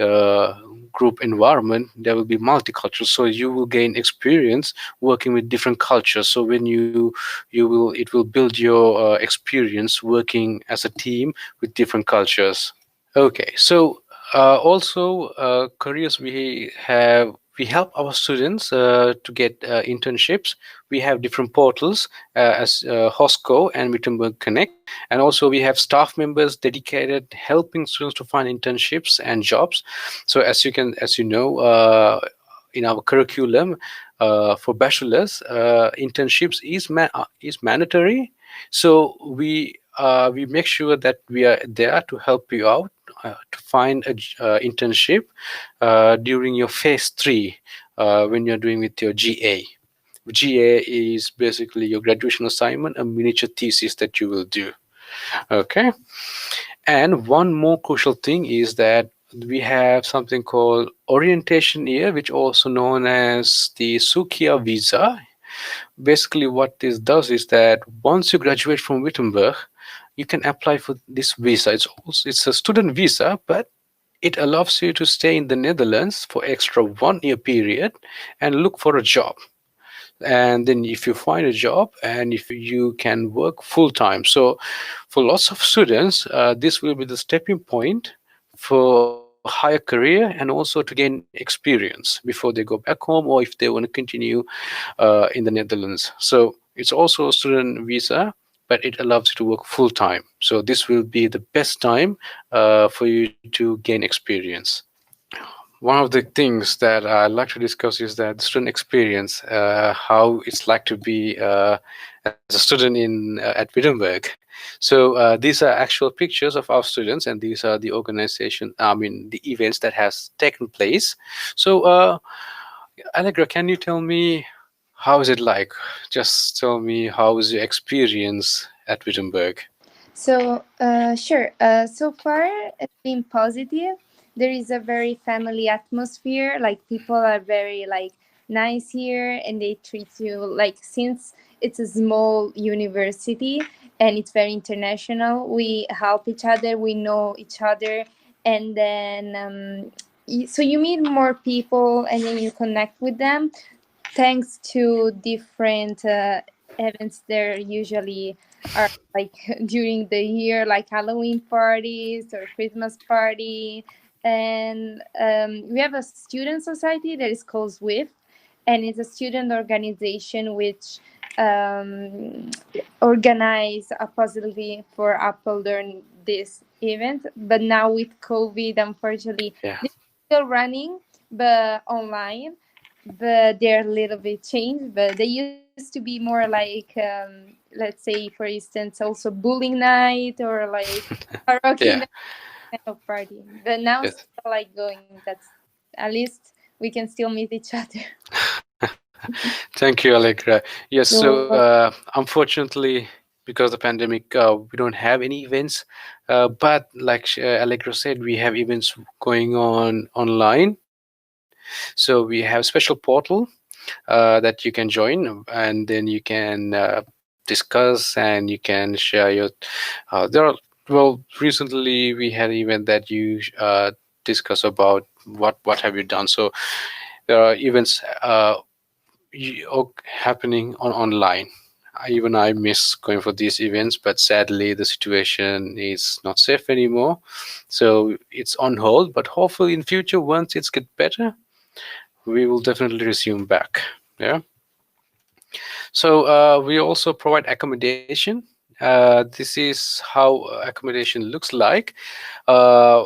group environment, there will be multicultural, so you will gain experience working with different cultures. So when it will build your experience working as a team with different cultures. Okay, so also careers, we help our students to get internships. We have different portals as Hosco and Wittenborg Connect, and also we have staff members dedicated helping students to find internships and jobs. So as you know, in our curriculum for bachelors, internships is mandatory. So we make sure that we are there to help you out to find a internship during your phase 3 when you're doing with your GA. GA is basically your graduation assignment, a miniature thesis that you will do. Okay. And one more crucial thing is that we have something called orientation year, which also known as the Sukia visa. Basically, what this does is that once you graduate from Wittenberg, you can apply for this visa. It's a student visa, but it allows you to stay in the Netherlands for extra 1 year period and look for a job. and then if you find a job and if you can work full time. So for lots of students, this will be the stepping point for higher career and also to gain experience before they go back home, or if they want to continue in the Netherlands. So it's also a student visa, but it allows you to work full time. So this will be the best time for you to gain experience. One of the things that I like to discuss is that the student experience, how it's like to be as a student in at Wittenberg. So these are actual pictures of our students, and these are the organization. I mean, the events that has taken place. So, Allegra, can you tell me how is it like? Just tell me how is your experience at Wittenberg? So, sure. So far, it's been positive. There is a very family atmosphere. Like people are very like nice here, and they treat you like, since it's a small university and it's very international. We help each other. We know each other, and then so you meet more people, and then you connect with them thanks to different events there usually are like during the year, like Halloween parties or Christmas party. And we have a student society that is called SWIFT, and it's a student organization which organize a possibility for Apple during this event. But now with COVID, unfortunately, Yeah. they're still running, but online. But they're a little bit changed. But they used to be more like, let's say, for instance, also bowling night or like karaoke Yeah. night kind of party. But now it's Yes. still like going. That's at least we can still meet each other. Thank you, Allegra. Yes, so So unfortunately, because of the pandemic, we don't have any events. But like Allegra said, we have events going on online. So we have special portal that you can join, and then you can discuss and you can share your. There are, well, recently we had an event that you discuss about what have you done. So there are events happening on online. Even I miss going for these events, but sadly the situation is not safe anymore. So it's on hold, but hopefully in future, once it's get better, we will definitely resume back. Yeah. So we also provide accommodation. This is how accommodation looks like. Uh,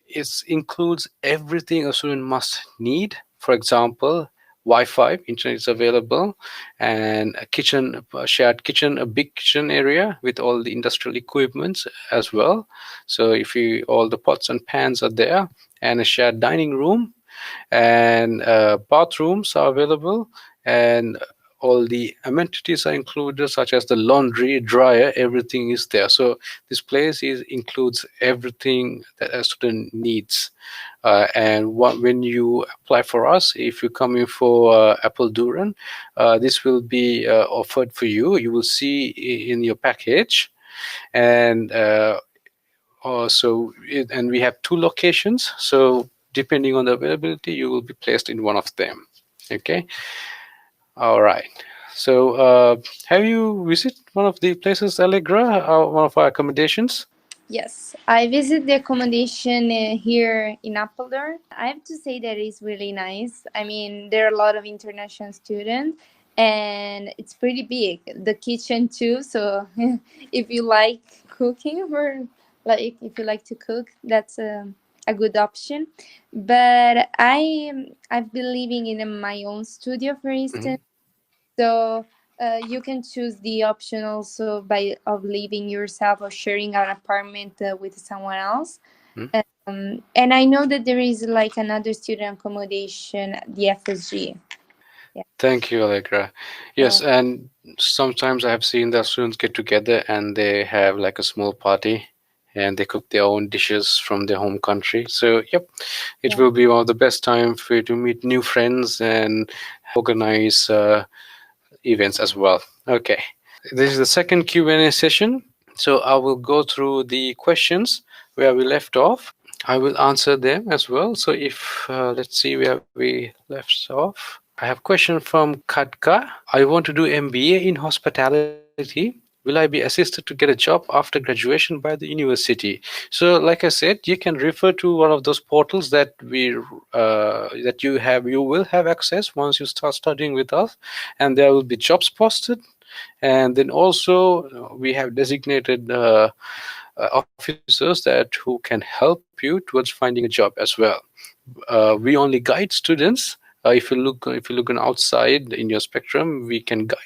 it includes everything a student must need. For example, Wi-Fi, internet is available, and a kitchen, a shared kitchen, a big kitchen area with all the industrial equipments as well. So if you, all the pots and pans are there, and a shared dining room, and bathrooms are available, and all the amenities are included, such as the laundry, dryer, everything is there. So this place includes everything that a student needs. And when you apply for us, if you come in for Apple Duran, this will be offered for you. You will see in your package. And and we have two locations. So depending on the availability, you will be placed in one of them. Okay. All right. So, have you visited one of the places, Allegra, one of our accommodations? yes, I visit the accommodation here in Appledore. I have to say that it's really nice. I mean, there are a lot of international students, and it's pretty big. The kitchen too. So, if you like cooking, or like if you like to cook, that's a good option. But I've been living in my own studio, for Mhm. instance. So you can choose the option also by of living yourself or sharing an apartment with someone else. Mhm. And I know that there is like another student accommodation, the FSG. Yeah. Thank you, Allegra. So Yes, and sometimes I have seen that students get together and they have like a small party and they cook their own dishes from their home country. So, yep, it yeah. will be one of the best time for you to meet new friends and organize events as well. Okay. This is the second Q&A session. So I will go through the questions where we left off. I will answer them as well. So if let's see where we left off. I have a question from Katka. I want to do MBA in hospitality. Will I be assisted to get a job after graduation by the university? So, like I said, you can refer to one of those portals that you will have access once you start studying with us, and there will be jobs posted. And then also we have designated officers that who can help you towards finding a job as well. We only guide students. If you look on outside in your spectrum,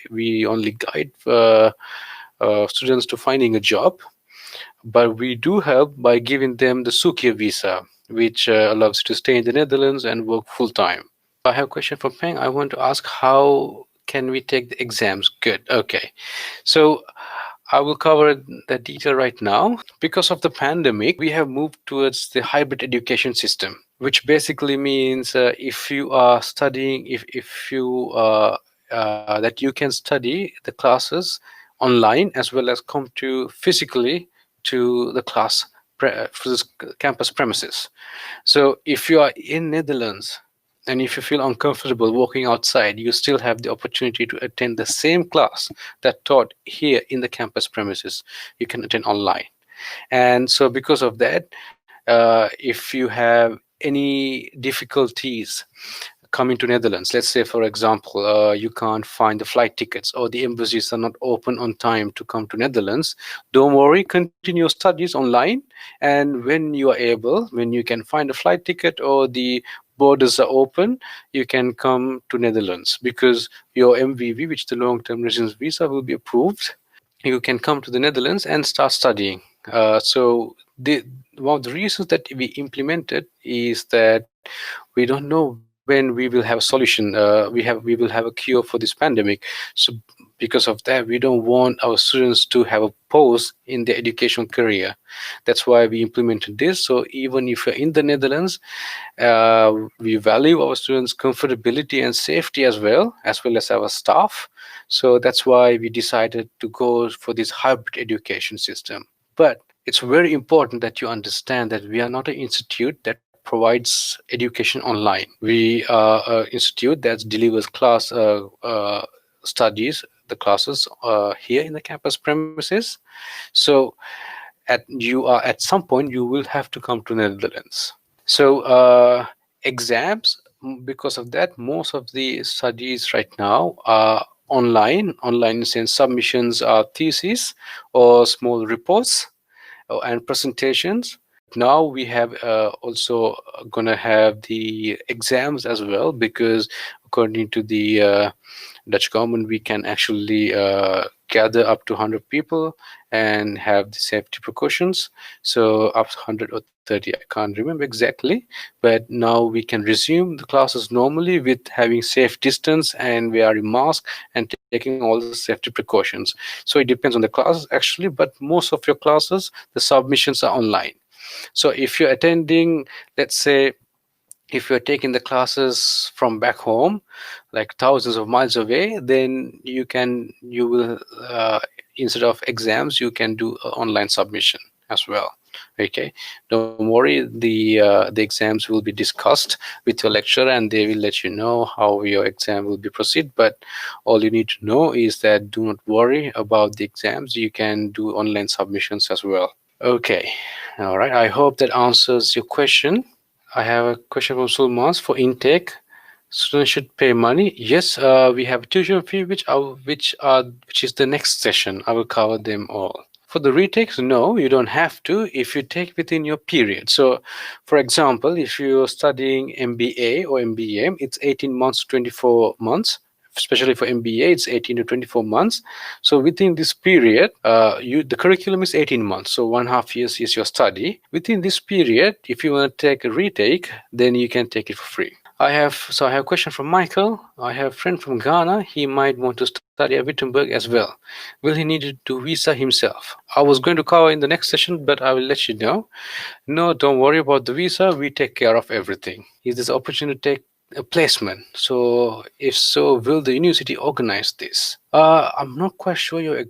we only guide students to finding a job, but we do help by giving them the Sukia visa, which allows you to stay in the Netherlands and work full time. I have a question from Peng. I want to ask, how can we take the exams? Good. Okay. So I will cover that detail right now. Because of the pandemic, we have moved towards the hybrid education system, which basically means if you are studying, if you that you can study the classes online as well as come to physically to the for this campus premises. So if you are in Netherlands and if you feel uncomfortable walking outside, you still have the opportunity to attend the same class that taught here in the campus premises. You can attend online. And so because of that, if you have any difficulties coming to Netherlands, let's say for example, you can't find the flight tickets or the embassies are not open on time to come to Netherlands, don't worry, continue your studies online. And when you are able, when you can find a flight ticket or the borders are open, you can come to Netherlands because your MVV, which the long-term residence visa, will be approved. You can come to the Netherlands and start studying. So one of the reasons that we implemented is that we don't know when we will have a solution. We will have a cure for this pandemic. So because of that, we don't want our students to have a pause in their educational career. That's why we implemented this. So even if you're in the Netherlands, we value our students' comfortability and safety as well as our staff. So that's why we decided to go for this hybrid education system. But it's very important that you understand that we are not an institute that provides education online. We are an institute that delivers studies, the classes here in the campus premises. So at some point you will have to come to Netherlands. So exams, because of that, most of the studies right now are online in the sense submissions are theses or small reports and presentations. Now we have also gonna have the exams as well, because according to the Dutch government, we can actually gather up to 100 people and have the safety precautions. So up to 100 or 30, I can't remember exactly, but now we can resume the classes normally with having safe distance and wearing mask and taking all the safety precautions. So it depends on the classes actually, but most of your classes, the submissions are online. So if you're attending, let's say, if you're taking the classes from back home, like thousands of miles away, then you will instead of exams, you can do online submission as well. Okay, don't worry, the exams will be discussed with your lecturer and they will let you know how your exam will be proceed. But all you need to know is that do not worry about the exams, you can do online submissions as well. Okay, all right, I hope that answers your question. I have a question from Sulmans for intake. Students should pay money. Yes, we have a tuition fee, which is the next session. I will cover them all. For the retakes, no, you don't have to if you take within your period. So, for example, if you're studying MBA or MBM, it's 18 months to 24 months. Especially for MBA, it's 18 to 24 months. So within this period, the curriculum is 18 months. So 1.5 years is your study. Within this period, if you want to take a retake, then you can take it for free. I have a question from Michael. I have a friend from Ghana. He might want to study at Wittenberg as well. Will he need to visa himself? I was going to cover in the next session, but I will let you know. No, don't worry about the visa. We take care of everything. Is this opportunity to take a placement? So if so, will the university organize this? I'm not quite sure your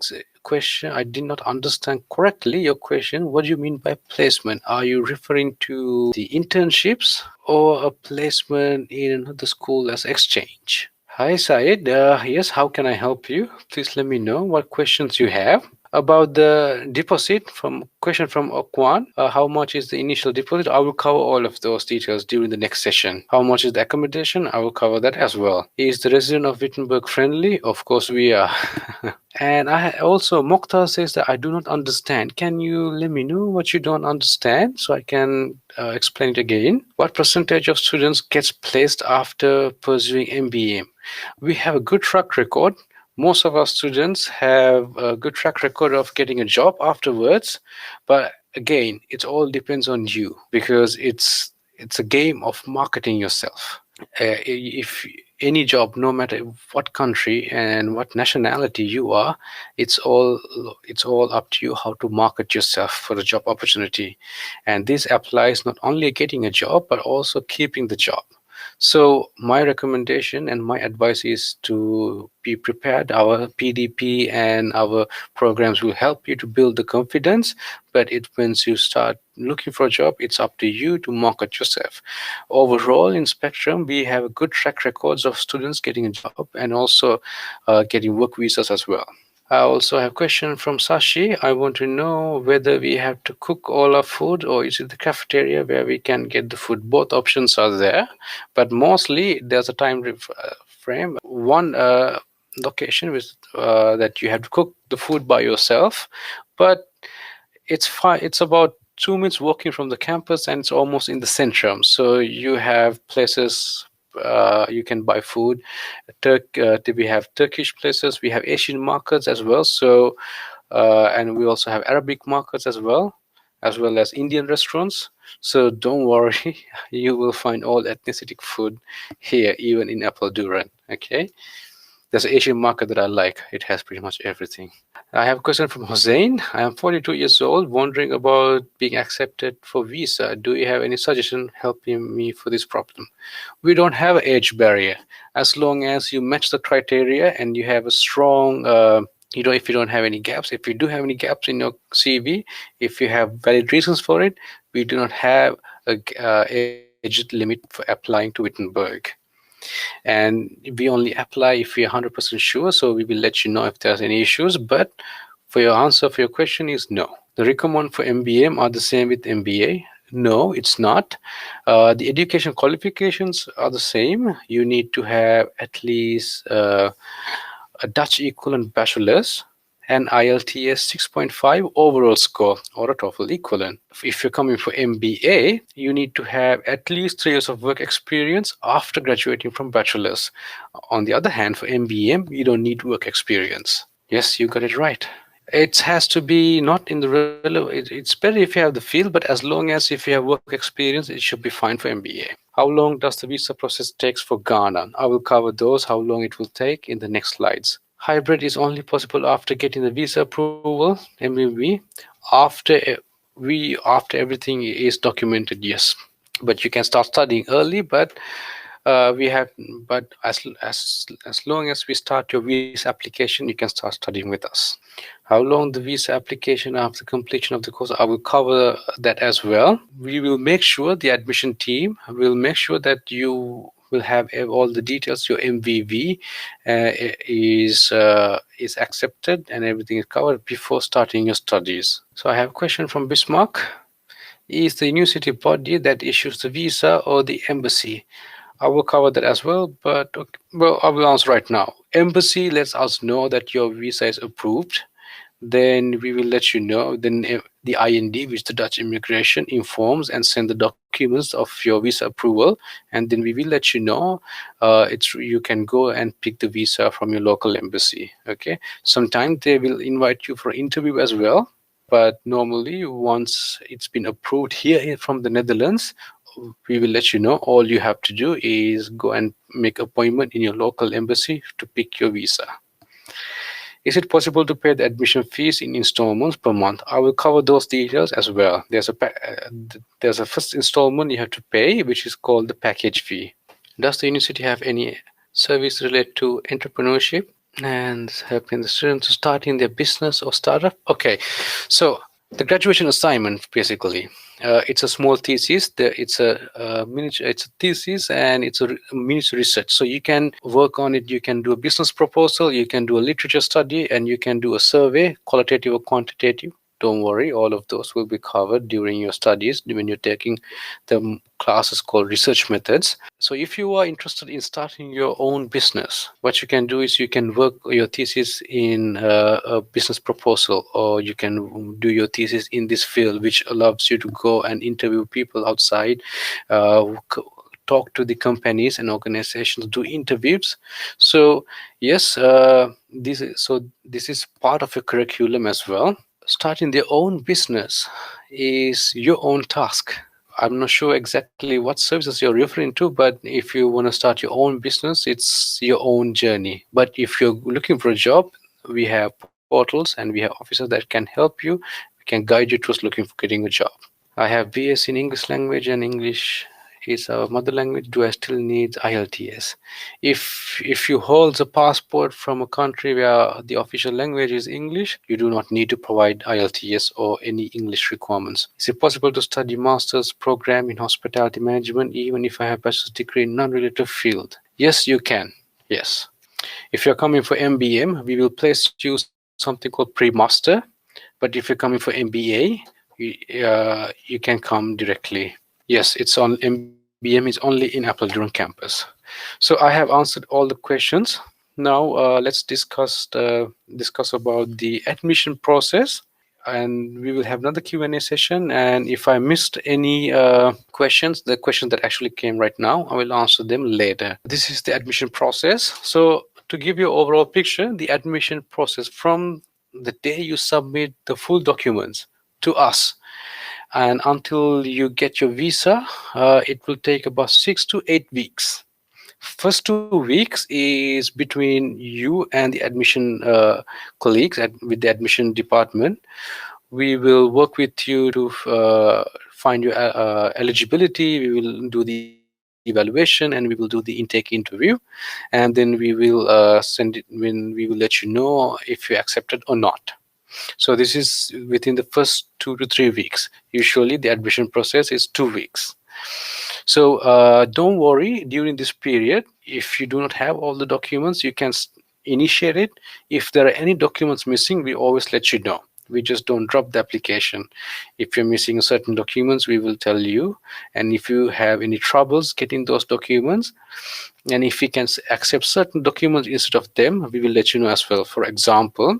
question. I did not understand correctly your question. What do you mean by placement? Are you referring to the internships or a placement in another school as exchange? Hi, Said. Yes, how can I help you? Please let me know what questions you have. About the deposit, from question from Okwan, how much is the initial deposit? I will cover all of those details during the next session. How much is the accommodation? I will cover that as well. Is the resident of Wittenberg friendly? Of course we are. And also, Mokhtar says that I do not understand. Can you let me know what you don't understand so I can explain it again? What percentage of students gets placed after pursuing MBA? We have a good track record. Most of our students have a good track record of getting a job afterwards, but again, it all depends on you because it's a game of marketing yourself. If any job, no matter what country and what nationality you are, it's all it's all up to you how to market yourself for the job opportunity, and this applies not only getting a job but also keeping the job. So my recommendation and my advice is to be prepared. Our PDP and our programs will help you to build the confidence, but it once you start looking for a job, it's up to you to market yourself. Overall, in Spectrum, we have a good track records of students getting a job and also getting work visas as well. I also have a question from Sashi. I want to know whether we have to cook all our food or is it the cafeteria where we can get the food. Both options are there, but mostly there's a time frame. One location with that you have to cook the food by yourself, but it's fine. It's about 2 minutes walking from the campus, and it's almost in the centrum. So you have places you can buy food. We have Turkish places. We have Asian markets as well. So and we also have Arabic markets as well as Indian restaurants. So don't worry, you will find all ethnicity food here, even in Apeldoorn. Okay. There's an Asian market that I like. It has pretty much everything. I have a question from Hossein. I am 42 years old, wondering about being accepted for visa. Do you have any suggestion helping me for this problem? We don't have an age barrier. As long as you match the criteria and you have a strong, if you don't have any gaps, if you do have any gaps in your CV, if you have valid reasons for it, we do not have a age limit for applying to Wittenberg. And we only apply if we're 100% sure, so we will let you know if there's any issues. But for your answer for your question is no. The requirement for MBA are the same with MBA. No, it's not. The education qualifications are the same. You need to have at least a Dutch equivalent bachelor's and IELTS 6.5 overall score or a TOEFL equivalent. If you're coming for MBA, you need to have at least 3 years of work experience after graduating from bachelor's. On the other hand, for MBA, you don't need work experience. Yes, you got it right. It has to be not in the it's better if you have the field, but as long as if you have work experience, it should be fine for MBA. How long does the visa process takes for Ghana? I will cover those, how long it will take in the next slides. Hybrid is only possible after getting the visa approval, MBV, after everything is documented, yes. But you can start studying early, but as long as we start your visa application, you can start studying with us. How long the visa application after completion of the course? I will cover that as well. We will make sure, the admission team will make sure that you will have all the details. Your MVV is accepted and everything is covered before starting your studies. So I have a question from Bismarck. Is the university body that issues the visa or the embassy? I will cover that as well, but I will answer right now. Embassy lets us know that your visa is approved. Then we will let you know. Then the IND, which the Dutch immigration, informs and send the documents of your visa approval, and then we will let you know. You can go and pick the visa from your local embassy. Okay. Sometimes they will invite you for an interview as well, but normally once it's been approved here from the Netherlands, we will let you know. All you have to do is go and make appointment in your local embassy to pick your visa. Is it possible to pay the admission fees in installments per month? I will cover those details as well. There's a first installment you have to pay, which is called the package fee. Does the university have any service related to entrepreneurship and helping the students to start in their business or startup? Okay, so The graduation assignment, basically, it's a small thesis. It's a miniature. It's a thesis, and it's a miniature research. So you can work on it. You can do a business proposal. You can do a literature study, and you can do a survey, qualitative or quantitative. Don't worry, all of those will be covered during your studies when you're taking the classes called research methods. So if you are interested in starting your own business, what you can do is you can work your thesis in a business proposal, or you can do your thesis in this field, which allows you to go and interview people outside, talk to the companies and organizations, do interviews. So yes, this is part of your curriculum as well. Starting their own business is your own task. I'm not sure exactly what services you're referring to, but if you want to start your own business, it's your own journey. But if you're looking for a job, we have portals and we have officers that can help you. We can guide you towards looking for getting a job. I have BS in English language, and English is our mother language. Do I still need IELTS? If you hold a passport from a country where the official language is English, you do not need to provide IELTS or any English requirements. Is it possible to study master's program in hospitality management even if I have bachelor's degree in non-related field? Yes, you can. Yes. If you're coming for MBM, we will place you something called pre-master. But if you're coming for MBA, you can come directly. Yes, it's on MBM is only in Appledore campus. So I have answered all the questions. Now let's discuss about the admission process, and we will have another Q&A session. And if I missed any questions, the questions that actually came right now, I will answer them later. This is the admission process. So to give you an overall picture, the admission process from the day you submit the full documents to us and until you get your visa, it will take about 6 to 8 weeks. First 2 weeks is between you and the admission colleagues with the admission department. We will work with you to find your eligibility. We will do the evaluation, and we will do the intake interview, and then we will send it when we will let you know if you're accepted or not. So this is within the first 2 to 3 weeks. Usually the admission process is 2 weeks. So don't worry during this period. If you do not have all the documents, you can initiate it. If there are any documents missing, we always let you know. We just don't drop the application. If you're missing certain documents, we will tell you. And if you have any troubles getting those documents, and if we can accept certain documents instead of them, we will let you know as well. For example,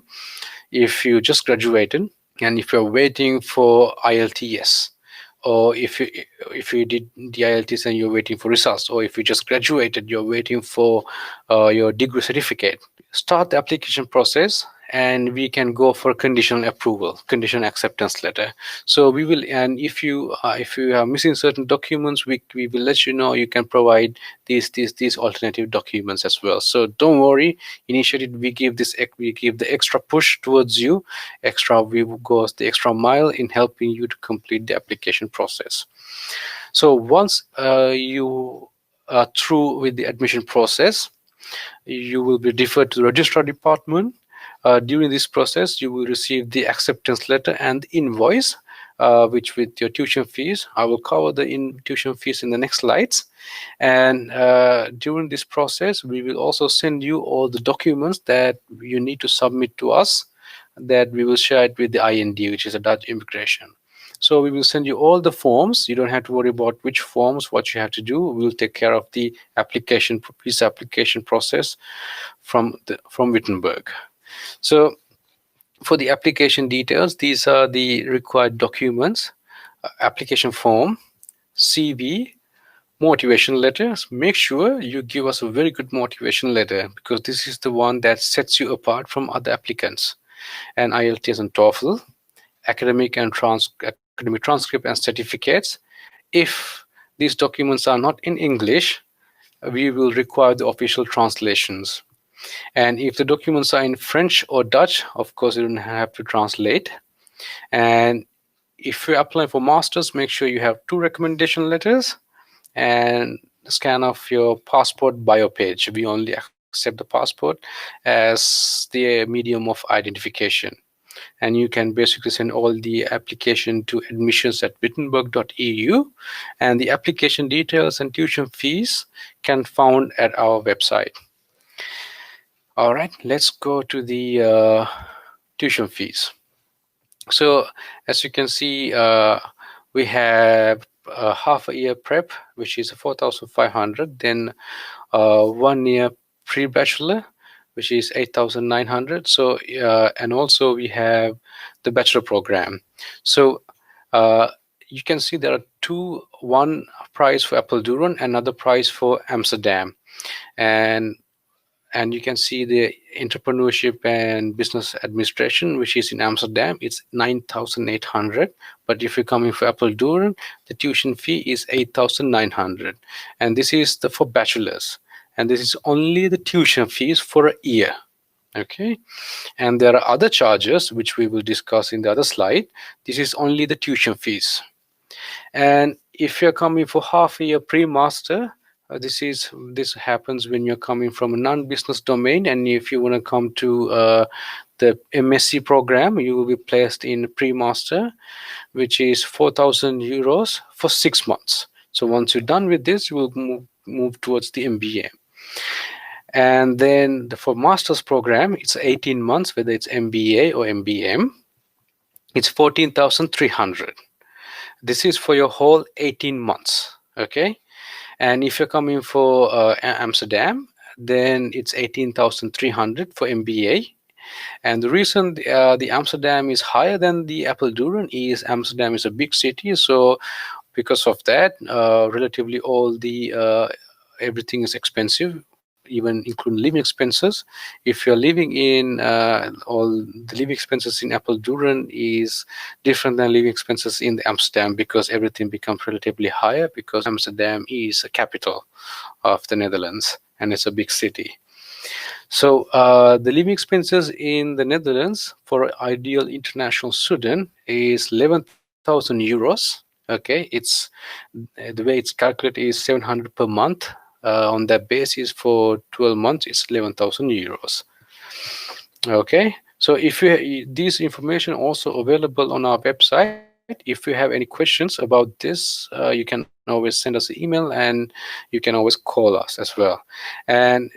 if you just graduated and if you're waiting for IELTS, or if you did the IELTS and you're waiting for results, or if you just graduated, you're waiting for your degree certificate, start the application process and we can go for conditional approval, conditional acceptance letter. So we will, and if you are missing certain documents, we will let you know. You can provide these alternative documents as well. So don't worry. Initially, we give the extra push towards you. We go the extra mile in helping you to complete the application process. So once you are through with the admission process, you will be referred to the registrar department. During this process, you will receive the acceptance letter and the invoice, which with your tuition fees. I will cover the tuition fees in the next slides. And during this process, we will also send you all the documents that you need to submit to us, that we will share it with the IND, which is a Dutch immigration. So we will send you all the forms. You don't have to worry about which forms, what you have to do. We'll take care of the application process from Wittenborg. So for the application details, these are the required documents: application form, CV, motivation letters. Make sure you give us a very good motivation letter, because this is the one that sets you apart from other applicants. And IELTS and TOEFL, academic transcript and certificates. If these documents are not in English, we will require the official translations. And if the documents are in French or Dutch, of course, you don't have to translate. And if you apply for masters, make sure you have 2 recommendation letters and a scan of your passport bio page. We only accept the passport as the medium of identification. and you can basically send all the application to admissions@wittenborg.eu, and the application details and tuition fees can found at our website. All right, let's go to the tuition fees. So as you can see, we have a half a year prep, which is 4,500, then 1 year pre-bachelor, which is 8,900. So and also we have the bachelor program. So you can see there are one price for Apeldoorn, another price for Amsterdam, and you can see the entrepreneurship and business administration, which is in Amsterdam. It's 9,800, but if you're coming for Apeldoorn, the tuition fee is 8,900, and this is for bachelors, and this is only the tuition fees for a year. Okay, and there are other charges which we will discuss in the other slide. This is only the tuition fees. And if you're coming for half a year pre-master, this happens when you're coming from a non-business domain, and if you want to come to the MSc program, you will be placed in pre-master, which is 4,000 euros for 6 months. So once you're done with this, you will move towards the MBA. And then for master's program, it's 18 months, whether it's MBA or MBM. It's 14,300. This is for your whole 18 months. Okay. And if you're coming for Amsterdam, then it's 18,300 for MBA. And the reason the Amsterdam is higher than the Apeldoorn is Amsterdam is a big city. So because of that, relatively all the everything is expensive, even including living expenses. If you're living in all the living expenses in Apeldoorn is different than living expenses in Amsterdam, because everything becomes relatively higher, because Amsterdam is a capital of the Netherlands and it's a big city. So the living expenses in the Netherlands for an ideal international student is 11,000 euros. Okay, it's the way it's calculated is 700 per month. On that basis, for 12 months, it's 11,000 euros. Okay, so if you this information also available on our website. If you have any questions about this, you can always send us an email, and you can always call us as well. And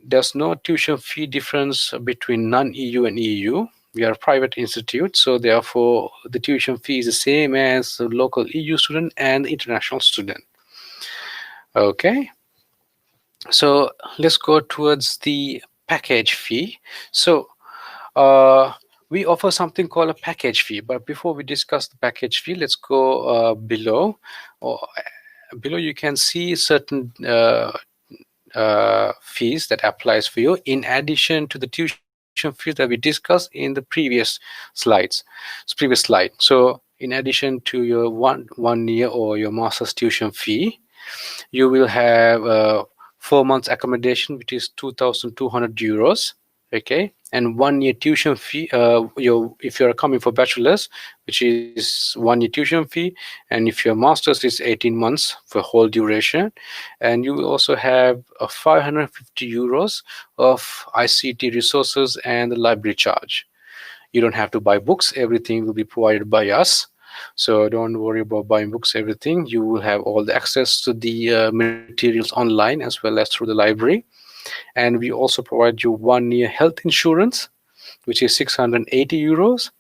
there's no tuition fee difference between non-EU and EU. We are a private institute, so therefore the tuition fee is the same as the local EU student and the international student. Okay. So let's go towards the package fee. So we offer something called a package fee, but before we discuss the package fee, let's go below. Below you can see certain fees that applies for you in addition to the tuition fees that we discussed in the previous slide. So in addition to your one year or your master's tuition fee, you will have 4 months accommodation, which is 2,200 euros. Okay, and 1 year tuition fee. If you're coming for bachelor's, which is 1 year tuition fee, and if your master's is 18 months for whole duration, and you will also have 550 euros of ICT resources and the library charge. You don't have to buy books; everything will be provided by us. So don't worry about buying books, everything. You will have all the access to the materials online as well as through the library. And we also provide you 1 year health insurance, which is 680 euros,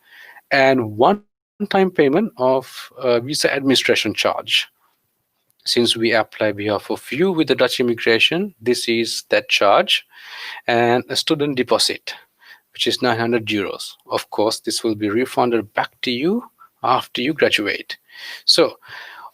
and one-time payment of visa administration charge. Since we apply behalf of you with the Dutch immigration, this is that charge, and a student deposit, which is 900 euros. Of course, this will be refunded back to you after you graduate. So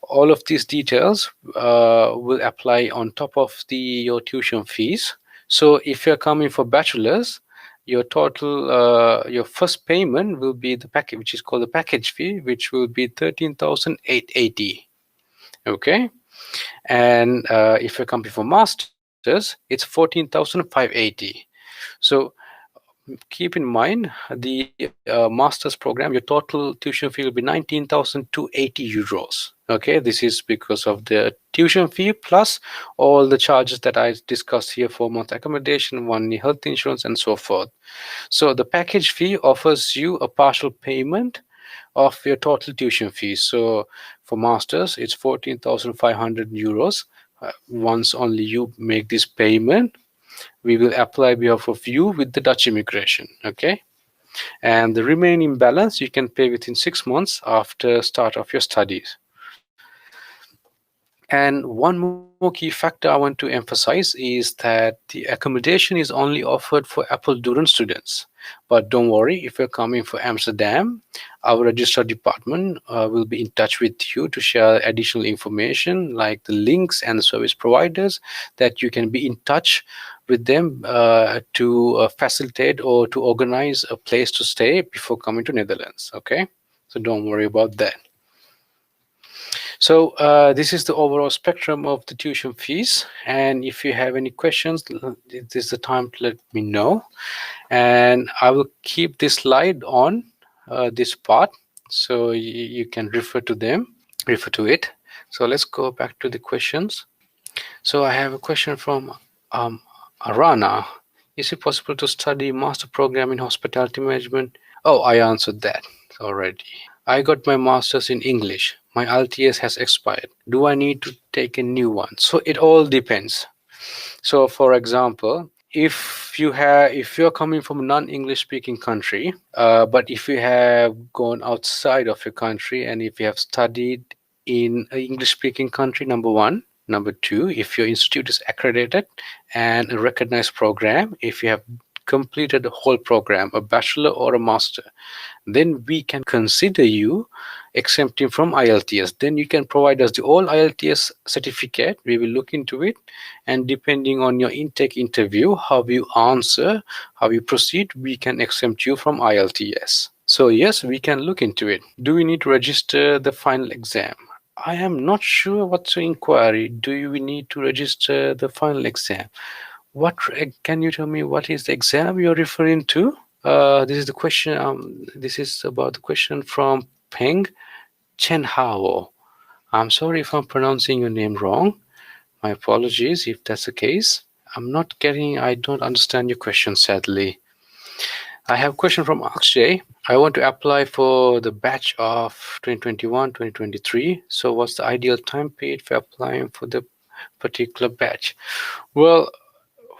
all of these details will apply on top of your tuition fees. So if you're coming for bachelor's, your total your first payment will be the package, which is called the package fee, which will be 13,880. Okay, and if you're coming for masters, it's 14,580. So keep in mind the master's program, your total tuition fee will be 19,280 euros. Okay, this is because of the tuition fee plus all the charges that I discussed here: 4 month accommodation, 1 year health insurance, and so forth. So the package fee offers you a partial payment of your total tuition fee. So for masters, it's 14,500 euros. Once only you make this payment, we will apply behalf of you with the Dutch immigration. Okay, and the remaining balance you can pay within 6 months after start of your studies. And one more key factor I want to emphasize is that the accommodation is only offered for Apeldoorn students. But don't worry, if you're coming for Amsterdam, our registrar department will be in touch with you to share additional information like the links and the service providers that you can be in touch with them to facilitate or to organize a place to stay before coming to Netherlands. Okay, so don't worry about that. So this is the overall spectrum of the tuition fees, and if you have any questions, this is the time to let me know, and I will keep this slide on this part so you can refer to it. So let's go back to the questions. So I have a question from Arana. Is it possible to study master program in hospitality management? Oh, I answered that already. I got my master's in English. My LTS has expired. Do I need to take a new one? So it all depends. So for example, if you're coming from a non-English speaking country, but if you have gone outside of your country and if you have studied in an English speaking country, number one. Number two, if your institute is accredited and a recognized program, if you have completed the whole program, a bachelor or a master, then we can consider you exempting from IELTS. Then you can provide us the all IELTS certificate. We will look into it, and depending on your intake interview, how you answer, how you proceed, we can exempt you from IELTS. So yes, we can look into it. Do we need to register the final exam? I am not sure what's your inquiry. Do we need to register the final exam? What can you tell me what is the exam you're referring to? This is the question. This is about the question from Peng Chenhao. I'm sorry if I'm pronouncing your name wrong. My apologies if that's the case. I don't understand your question, sadly. I have a question from Akshay. I want to apply for the batch of 2021-2023. So what's the ideal time period for applying for the particular batch? Well,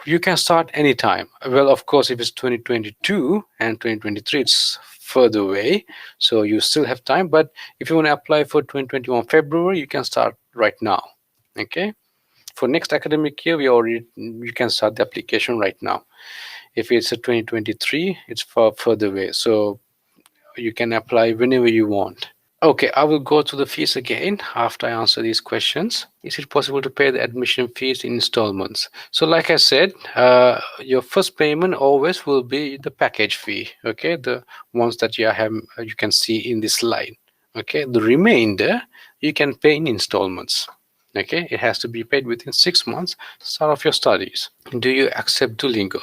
you can start anytime. Well, of course, if it's 2022 and 2023, it's further away, so you still have time. But if you want to apply for 2021 February, you can start right now. Okay. For next academic year, you can start the application right now. If it's a 2023, it's further away, so you can apply whenever you want. Okay, I will go to the fees again after I answer these questions. Is it possible to pay the admission fees in installments? So like I said, your first payment always will be the package fee, okay? The ones that you can see in this slide, okay? The remainder, you can pay in installments, okay? It has to be paid within 6 months, start of your studies. Do you accept Duolingo?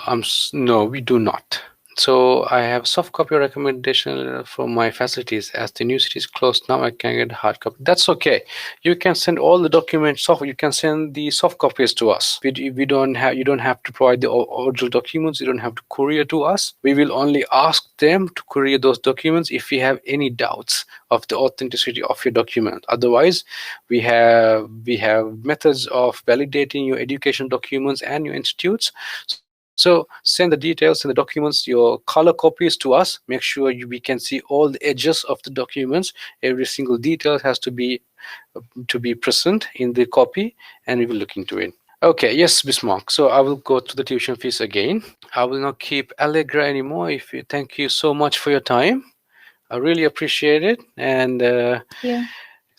No, we do not. So I have soft copy recommendation from my facilities. As the university is closed now, I can get a hard copy. That's okay. You can send all the documents off. You can send the soft copies to us. You don't have to provide the original documents. You don't have to courier to us. We will only ask them to courier those documents if we have any doubts of the authenticity of your document. Otherwise, we have methods of validating your education documents and your institutes. So send the details and the documents, your color copies to us. Make sure we can see all the edges of the documents. Every single detail has to be present in the copy, and we will look into it. Okay, yes, Bismarck. So I will go to the tuition fees again. I will not keep Allegra anymore. Thank you so much for your time. I really appreciate it, and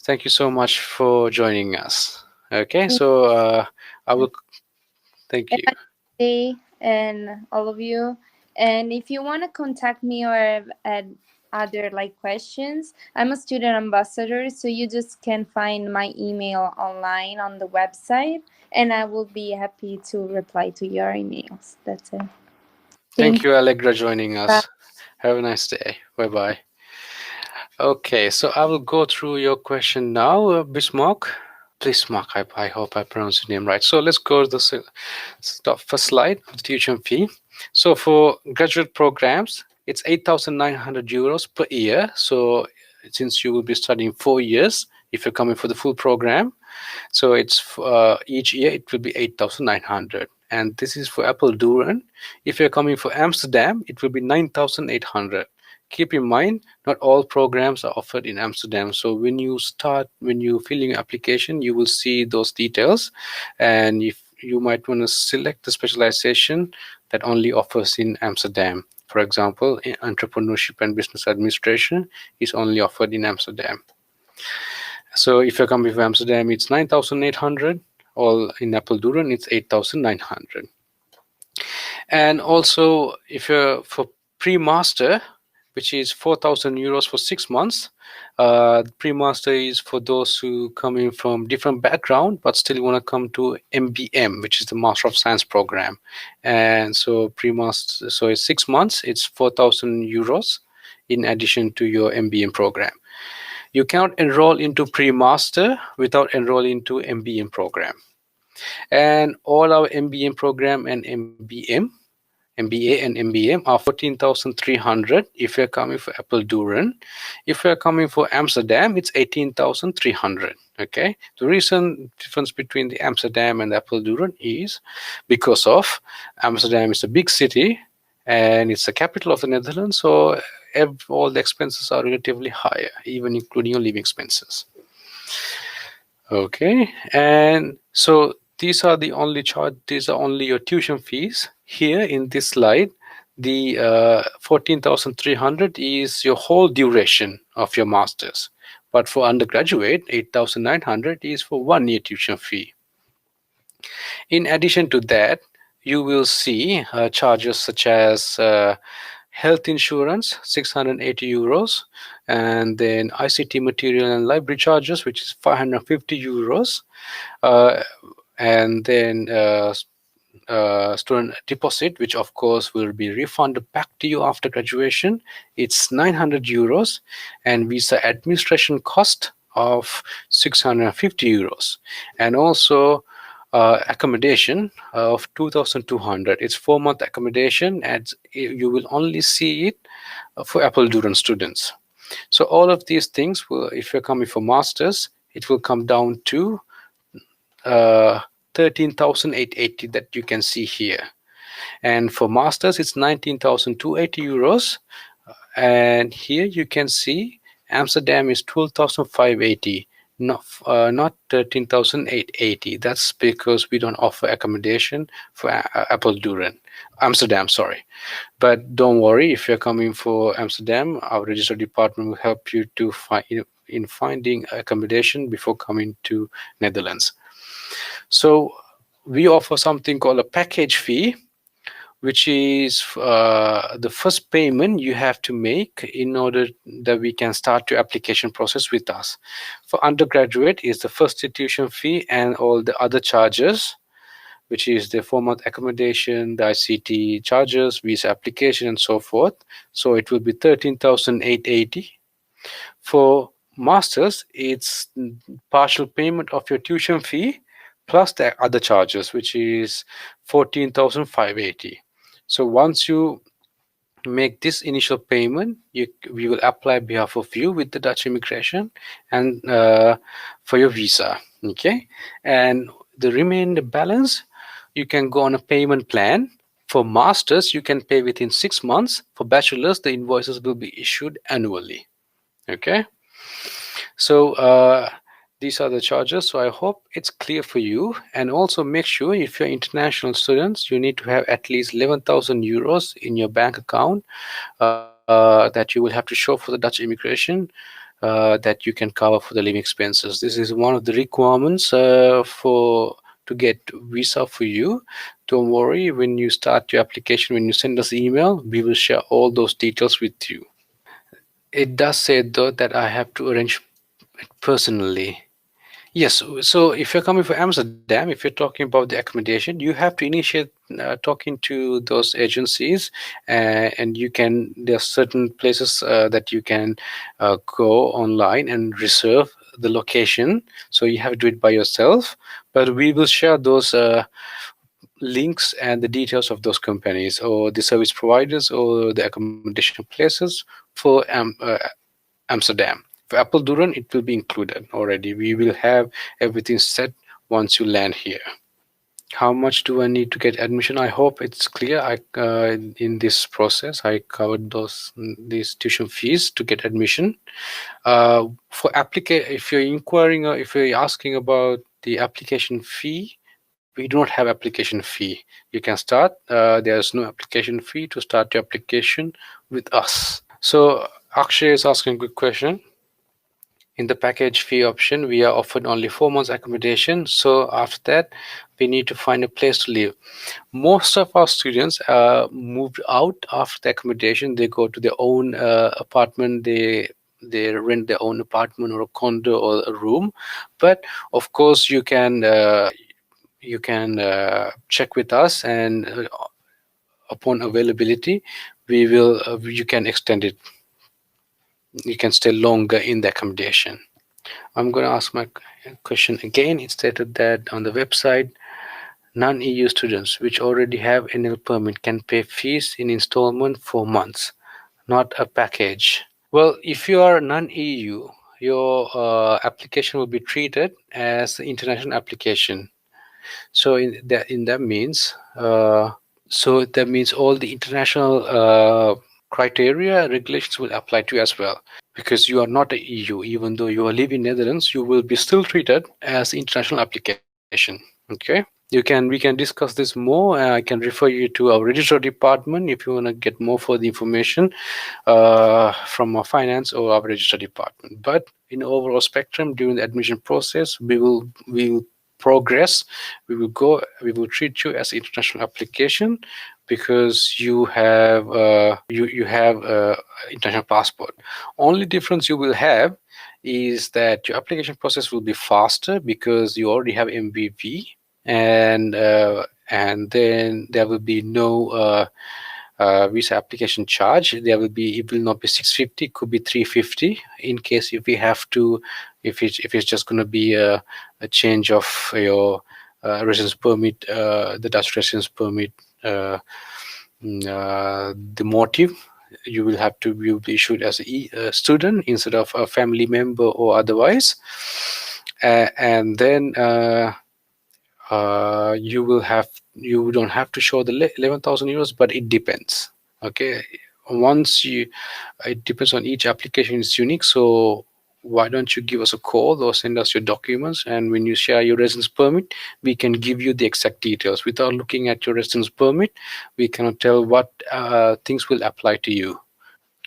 thank you so much for joining us. Okay, so I will thank you. And all of you. And if you want to contact me or other questions, I'm a student ambassador, so you just can find my email online on the website, and I will be happy to reply to your emails. That's it. Thank Thank you, Allegra, joining you. us. Have a nice day. Bye bye. Okay, so I will go through your question now, Bismarck. Bismarck, I hope I pronounced your name right. So let's go to the first slide of the tuition fee. So for graduate programs, it's 8,900 euros per year. So since you will be studying 4 years, if you're coming for the full program, so it's each year it will be 8,900, and this is for Apeldoorn. If you're coming for Amsterdam, it will be 9,800. Keep in mind, not all programs are offered in Amsterdam. So when you fill in your application, you will see those details, and if you might want to select the specialization that only offers in Amsterdam. For example, entrepreneurship and business administration is only offered in Amsterdam. So if you're coming from Amsterdam, it's 9,800, or in Apeldoorn, it's 8,900. And also, if you're for pre-master, which is 4,000 euros for 6 months, pre-master is for those who coming from different background but still want to come to MBM, which is the Master of Science program. And so pre-master, so it's 6 months, it's 4,000 euros in addition to your MBM program. You cannot enroll into pre-master without enrolling into MBM program. And all our MBM program and MBA and MBM are 14,300 if you're coming for Apeldoorn. If you're coming for Amsterdam, it's 18,300. Okay. The reason difference between the Amsterdam and Apeldoorn is because of Amsterdam is a big city and it's the capital of the Netherlands, so all the expenses are relatively higher, even including your living expenses. Okay, and so these are the only these are only your tuition fees. Here in this slide, the 14,300 is your whole duration of your master's, but for undergraduate, 8,900 is for 1 year tuition fee. In addition to that, you will see charges such as health insurance, 680 euros, and then ICT material and library charges, which is 550 euros, and then student deposit, which of course will be refunded back to you after graduation. It's 900 euros, and visa administration cost of 650 euros, and also accommodation of 2,200. It's 4-month accommodation, and you will only see it for Apeldoorn students. So all of these things will, if you're coming for masters, it will come down to 13,880 that you can see here. And for masters, it's 19,280 euros. And here you can see Amsterdam is 12,580. Not 13,880. That's because we don't offer accommodation for Apeldoorn, Amsterdam, sorry. But don't worry, if you're coming for Amsterdam, our registrar department will help you to in finding accommodation before coming to Netherlands. So we offer something called a package fee, which is the first payment you have to make in order that we can start your application process with us. For undergraduate is the first tuition fee and all the other charges, which is the 4-month accommodation, the ICT charges, visa application, and so forth. So it will be 13,880. For masters, it's partial payment of your tuition fee plus the other charges, which is 14,580. So once you make this initial payment, we will apply on behalf of you with the Dutch immigration and for your visa. Okay, and the remaining balance, you can go on a payment plan. For masters, you can pay within 6 months. For bachelors, the invoices will be issued annually. Okay, so these are the charges. So I hope it's clear for you. And also make sure if you're international students, you need to have at least 11,000 euros in your bank account that you will have to show for the Dutch immigration that you can cover for the living expenses. This is one of the requirements to get visa for you. Don't worry, when you start your application, when you send us email, we will share all those details with you. It does say though that I have to arrange it personally. Yes, so if you're coming for Amsterdam, if you're talking about the accommodation, you have to initiate talking to those agencies, and you can. There are certain places that you can go online and reserve the location. So you have to do it by yourself, but we will share those links and the details of those companies or the service providers or the accommodation places for Amsterdam. For Apeldoorn, it will be included already. We will have everything set once you land here. How much do I need to get admission? I hope it's clear. In this process, I covered these tuition fees to get admission. For if you're inquiring or if you're asking about the application fee, we do not have application fee. You can start. There's no application fee to start your application with us. So Akshay is asking a good question. In the package fee option, we are offered only 4 months accommodation. So after that, we need to find a place to live. Most of our students moved out after the accommodation. They go to their own apartment. They rent their own apartment or a condo or a room. But of course, you can check with us, and upon availability, we will you can extend it. You can stay longer in the accommodation. I'm going to ask my question again. It stated that on the website, non-EU students which already have annual permit can pay fees in installment for months, not a package. Well, if you are non-EU, your application will be treated as an international application. So that means all the international criteria regulations will apply to you as well, because you are not a EU. Even though you are living in Netherlands, you will be still treated as international application. Okay, we can discuss this more. I can refer you to our registrar department if you want to get more further information from our finance or our registrar department. But in overall spectrum, during the admission process, we will progress. We will treat you as international application because you have international passport. Only difference you will have is that your application process will be faster because you already have MBV, and then there will be no visa application charge. It will not be 650, it could be 350 in case if we have to, if it's just going to be a change of your residence permit, the Dutch residence permit, the motive. You will be issued as a student instead of a family member or otherwise, and then you don't have to show the 11,000 euros, but it depends. Okay, it depends on each application. It's unique, so why don't you give us a call or send us your documents, and when you share your residence permit, we can give you the exact details. Without looking at your residence permit, we cannot tell what things will apply to you.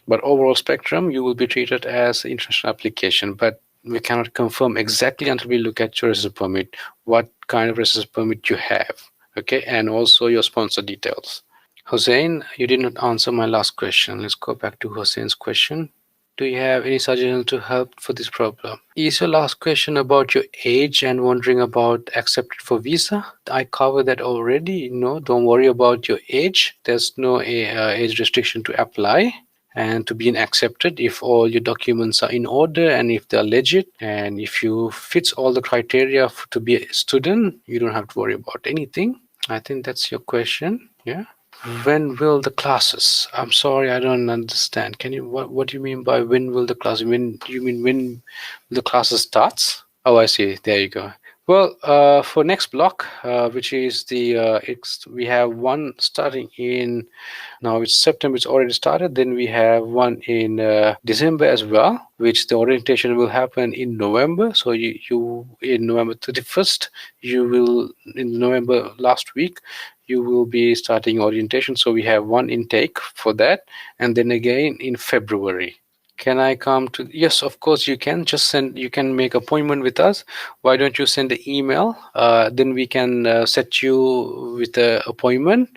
But overall spectrum, you will be treated as an international application, but we cannot confirm exactly until we look at your residence permit, what kind of residence permit you have, okay, and also your sponsor details. Hossein, you did not answer my last question. Let's go back to Hossein's question. Do you have any suggestions to help for this problem? Is your last question about your age and wondering about accepted for visa? I covered that already. No, don't worry about your age. There's no age restriction to apply and to be accepted if all your documents are in order and if they're legit, and if you fits all the criteria to be a student, you don't have to worry about anything. I think that's your question. Yeah. When will the classes? I'm sorry, I don't understand. What do you mean by when will the class? When do you mean when the classes starts? Oh, I see. There you go. Well, for next block, which is we have one starting in, now it's September, it's already started. Then we have one in December as well, which the orientation will happen in November. So you in November 31st, in November last week, you will be starting orientation. So we have one intake for that, and then again in February. Can I come to? Yes, of course you can. You can make appointment with us. Why don't you send the email? Then we can set you with the appointment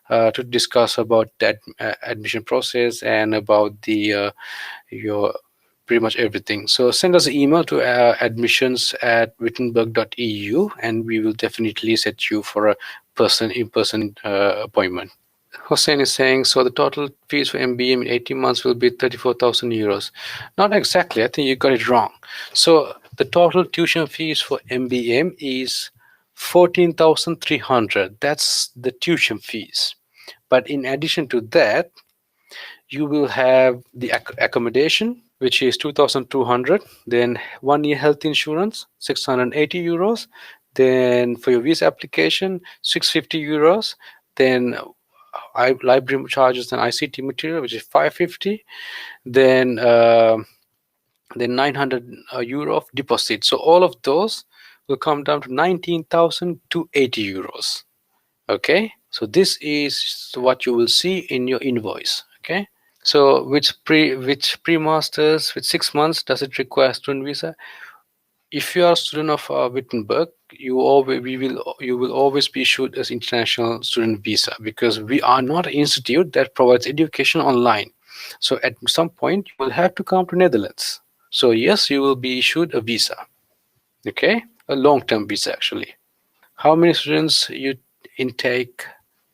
to discuss about that admission process and about your pretty much everything. So send us an email to admissions@wittenberg.eu, and we will definitely set you for a in-person appointment. Hossein is saying, so the total fees for MBM in 18 months will be 34,000 euros. Not exactly, I think you got it wrong. So the total tuition fees for MBM is 14,300. That's the tuition fees. But in addition to that, you will have the accommodation, which is 2,200. Then 1 year health insurance, 680 euros. Then for your visa application, 650 euros. Then library charges and ICT material, which is 550. Then 900 euro of deposit. So all of those will come down to 19,280 euros. Okay, so this is what you will see in your invoice. Okay, so which pre-masters with 6 months does it require student visa? If you are a student of Wittenberg, you will always be issued as international student visa, because we are not an institute that provides education online. So at some point you will have to come to Netherlands. So yes, you will be issued a visa. Okay, a long-term visa actually. How many students you intake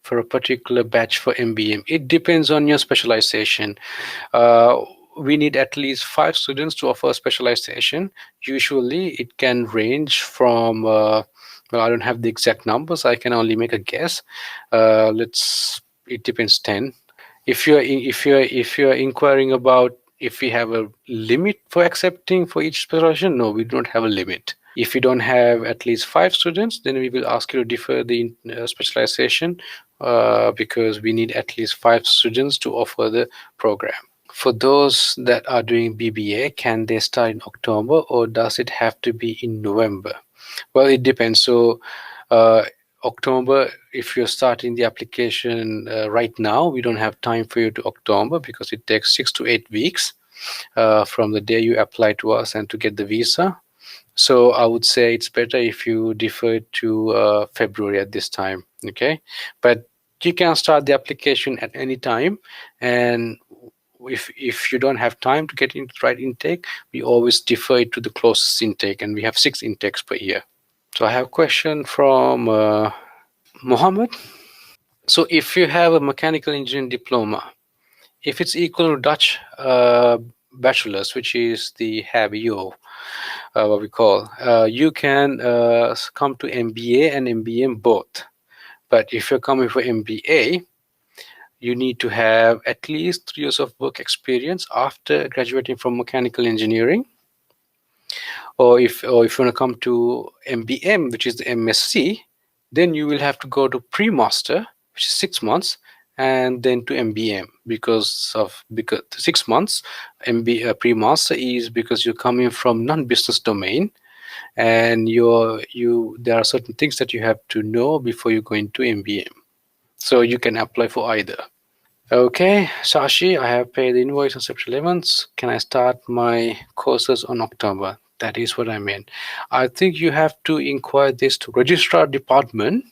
for a particular batch for MBM? It depends on your specialization. We need at least 5 students to offer a specialization. Usually it can range from well, I don't have the exact numbers, I can only make a guess. It depends, 10. If you're inquiring about if we have a limit for accepting for each specialization, no, we don't have a limit. If you don't have at least 5 students, then we will ask you to defer the specialization, because we need at least 5 students to offer the program. For those that are doing BBA, can they start in October, or does it have to be in November? Well, it depends. So October, if you're starting the application right now, we don't have time for you to October, because it takes 6 to 8 weeks from the day you apply to us and to get the visa. So I would say it's better if you defer to February at this time. Okay, but you can start the application at any time, and if you don't have time to get into the right intake, we always defer it to the closest intake, and we have 6 intakes per year. So I have a question from Mohammed. So if you have a mechanical engineering diploma, if it's equal to Dutch bachelor's, which is the HBO, what we call, you can come to MBA and MBM both. But if you're coming for MBA, you need to have at least 3 years of work experience after graduating from mechanical engineering. Or if you want to come to MBM, which is the MSc, then you will have to go to pre-master, which is 6 months, and then to MBM, because 6 months pre-master is because you're coming from non-business domain, and there are certain things that you have to know before you go into MBM. So you can apply for either. Okay, Sashi, I have paid the invoice on September 11th. Can I start my courses on October? That is what I meant. I think you have to inquire this to registrar department.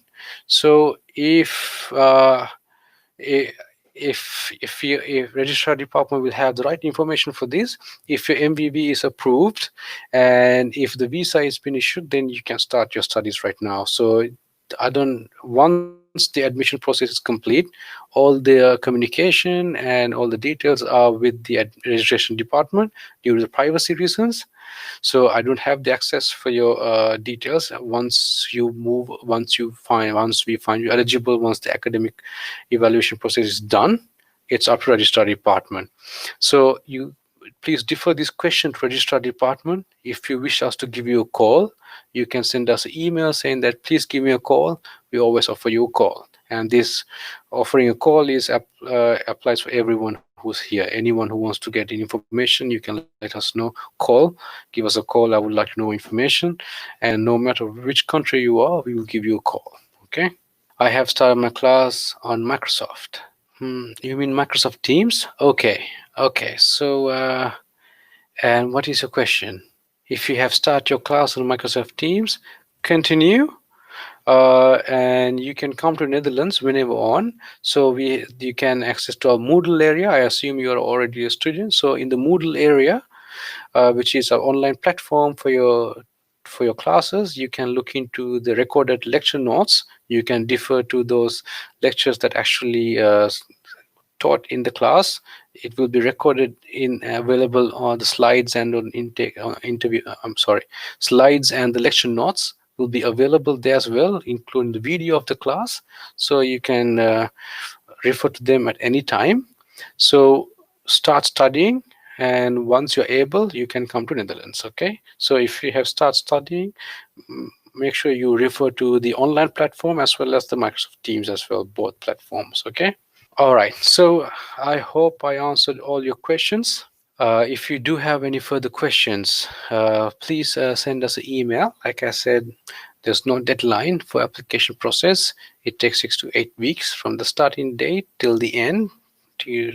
So if registrar department will have the right information for this, if your MVB is approved and if the visa has been issued, then you can start your studies right now. So once the admission process is complete, all the communication and all the details are with the registration department due to the privacy reasons. So I don't have the access for your details. Once we find you eligible, once the academic evaluation process is done, it's up to registrar department. So you please defer this question to registrar department. If you wish us to give you a call, you can send us an email saying that please give me a call. We always offer you a call, and this offering a call is applies for everyone who's here. Anyone who wants to get any information, you can let us know. Give us a call. I would like to know information, and no matter which country you are, we will give you a call. Okay. I have started my class on Microsoft. You mean Microsoft Teams? Okay. So and what is your question? If you have started your class on Microsoft Teams, continue. And you can come to Netherlands whenever on. So you can access to our Moodle area. I assume you are already a student. So in the Moodle area, which is an online platform for your classes. You can look into the recorded lecture notes. You can defer to those lectures that actually taught in the class. It will be recorded in available on the slides and on intake interview. I'm sorry, slides and the lecture notes will be available there as well, including the video of the class. So you can refer to them at any time. So start studying, and once you're able, you can come to Netherlands. Okay. So if you have start studying, make sure you refer to the online platform as well as the Microsoft Teams as well, both platforms. Okay. All right, so I hope I answered all your questions. If you do have any further questions, please send us an email. Like I said, there's no deadline for application process. It takes 6 to 8 weeks from the starting date till the end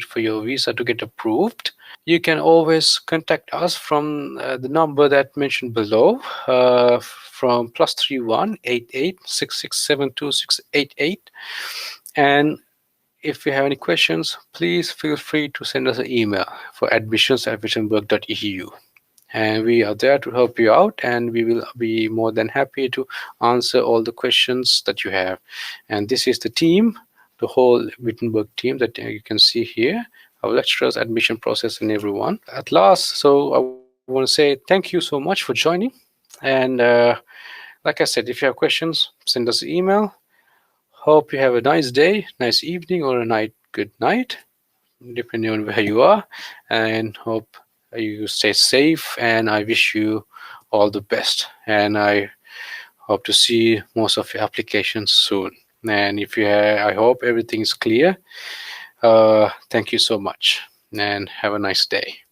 for your visa to get approved. You can always contact us from the number that mentioned below, from +31 88 6672 688. And if you have any questions, please feel free to send us an email for admissions@wittenborg.eu. And we are there to help you out, and we will be more than happy to answer all the questions that you have. And this is the team, the whole Wittenberg team that you can see here, our lecturers, admission process, and everyone. At last, so I want to say thank you so much for joining. And like I said, if you have questions, send us an email. Hope you have a nice day, nice evening, or a good night, depending on where you are. And hope you stay safe. And I wish you all the best. And I hope to see most of your applications soon. And if you have, I hope everything is clear. Thank you so much, and have a nice day.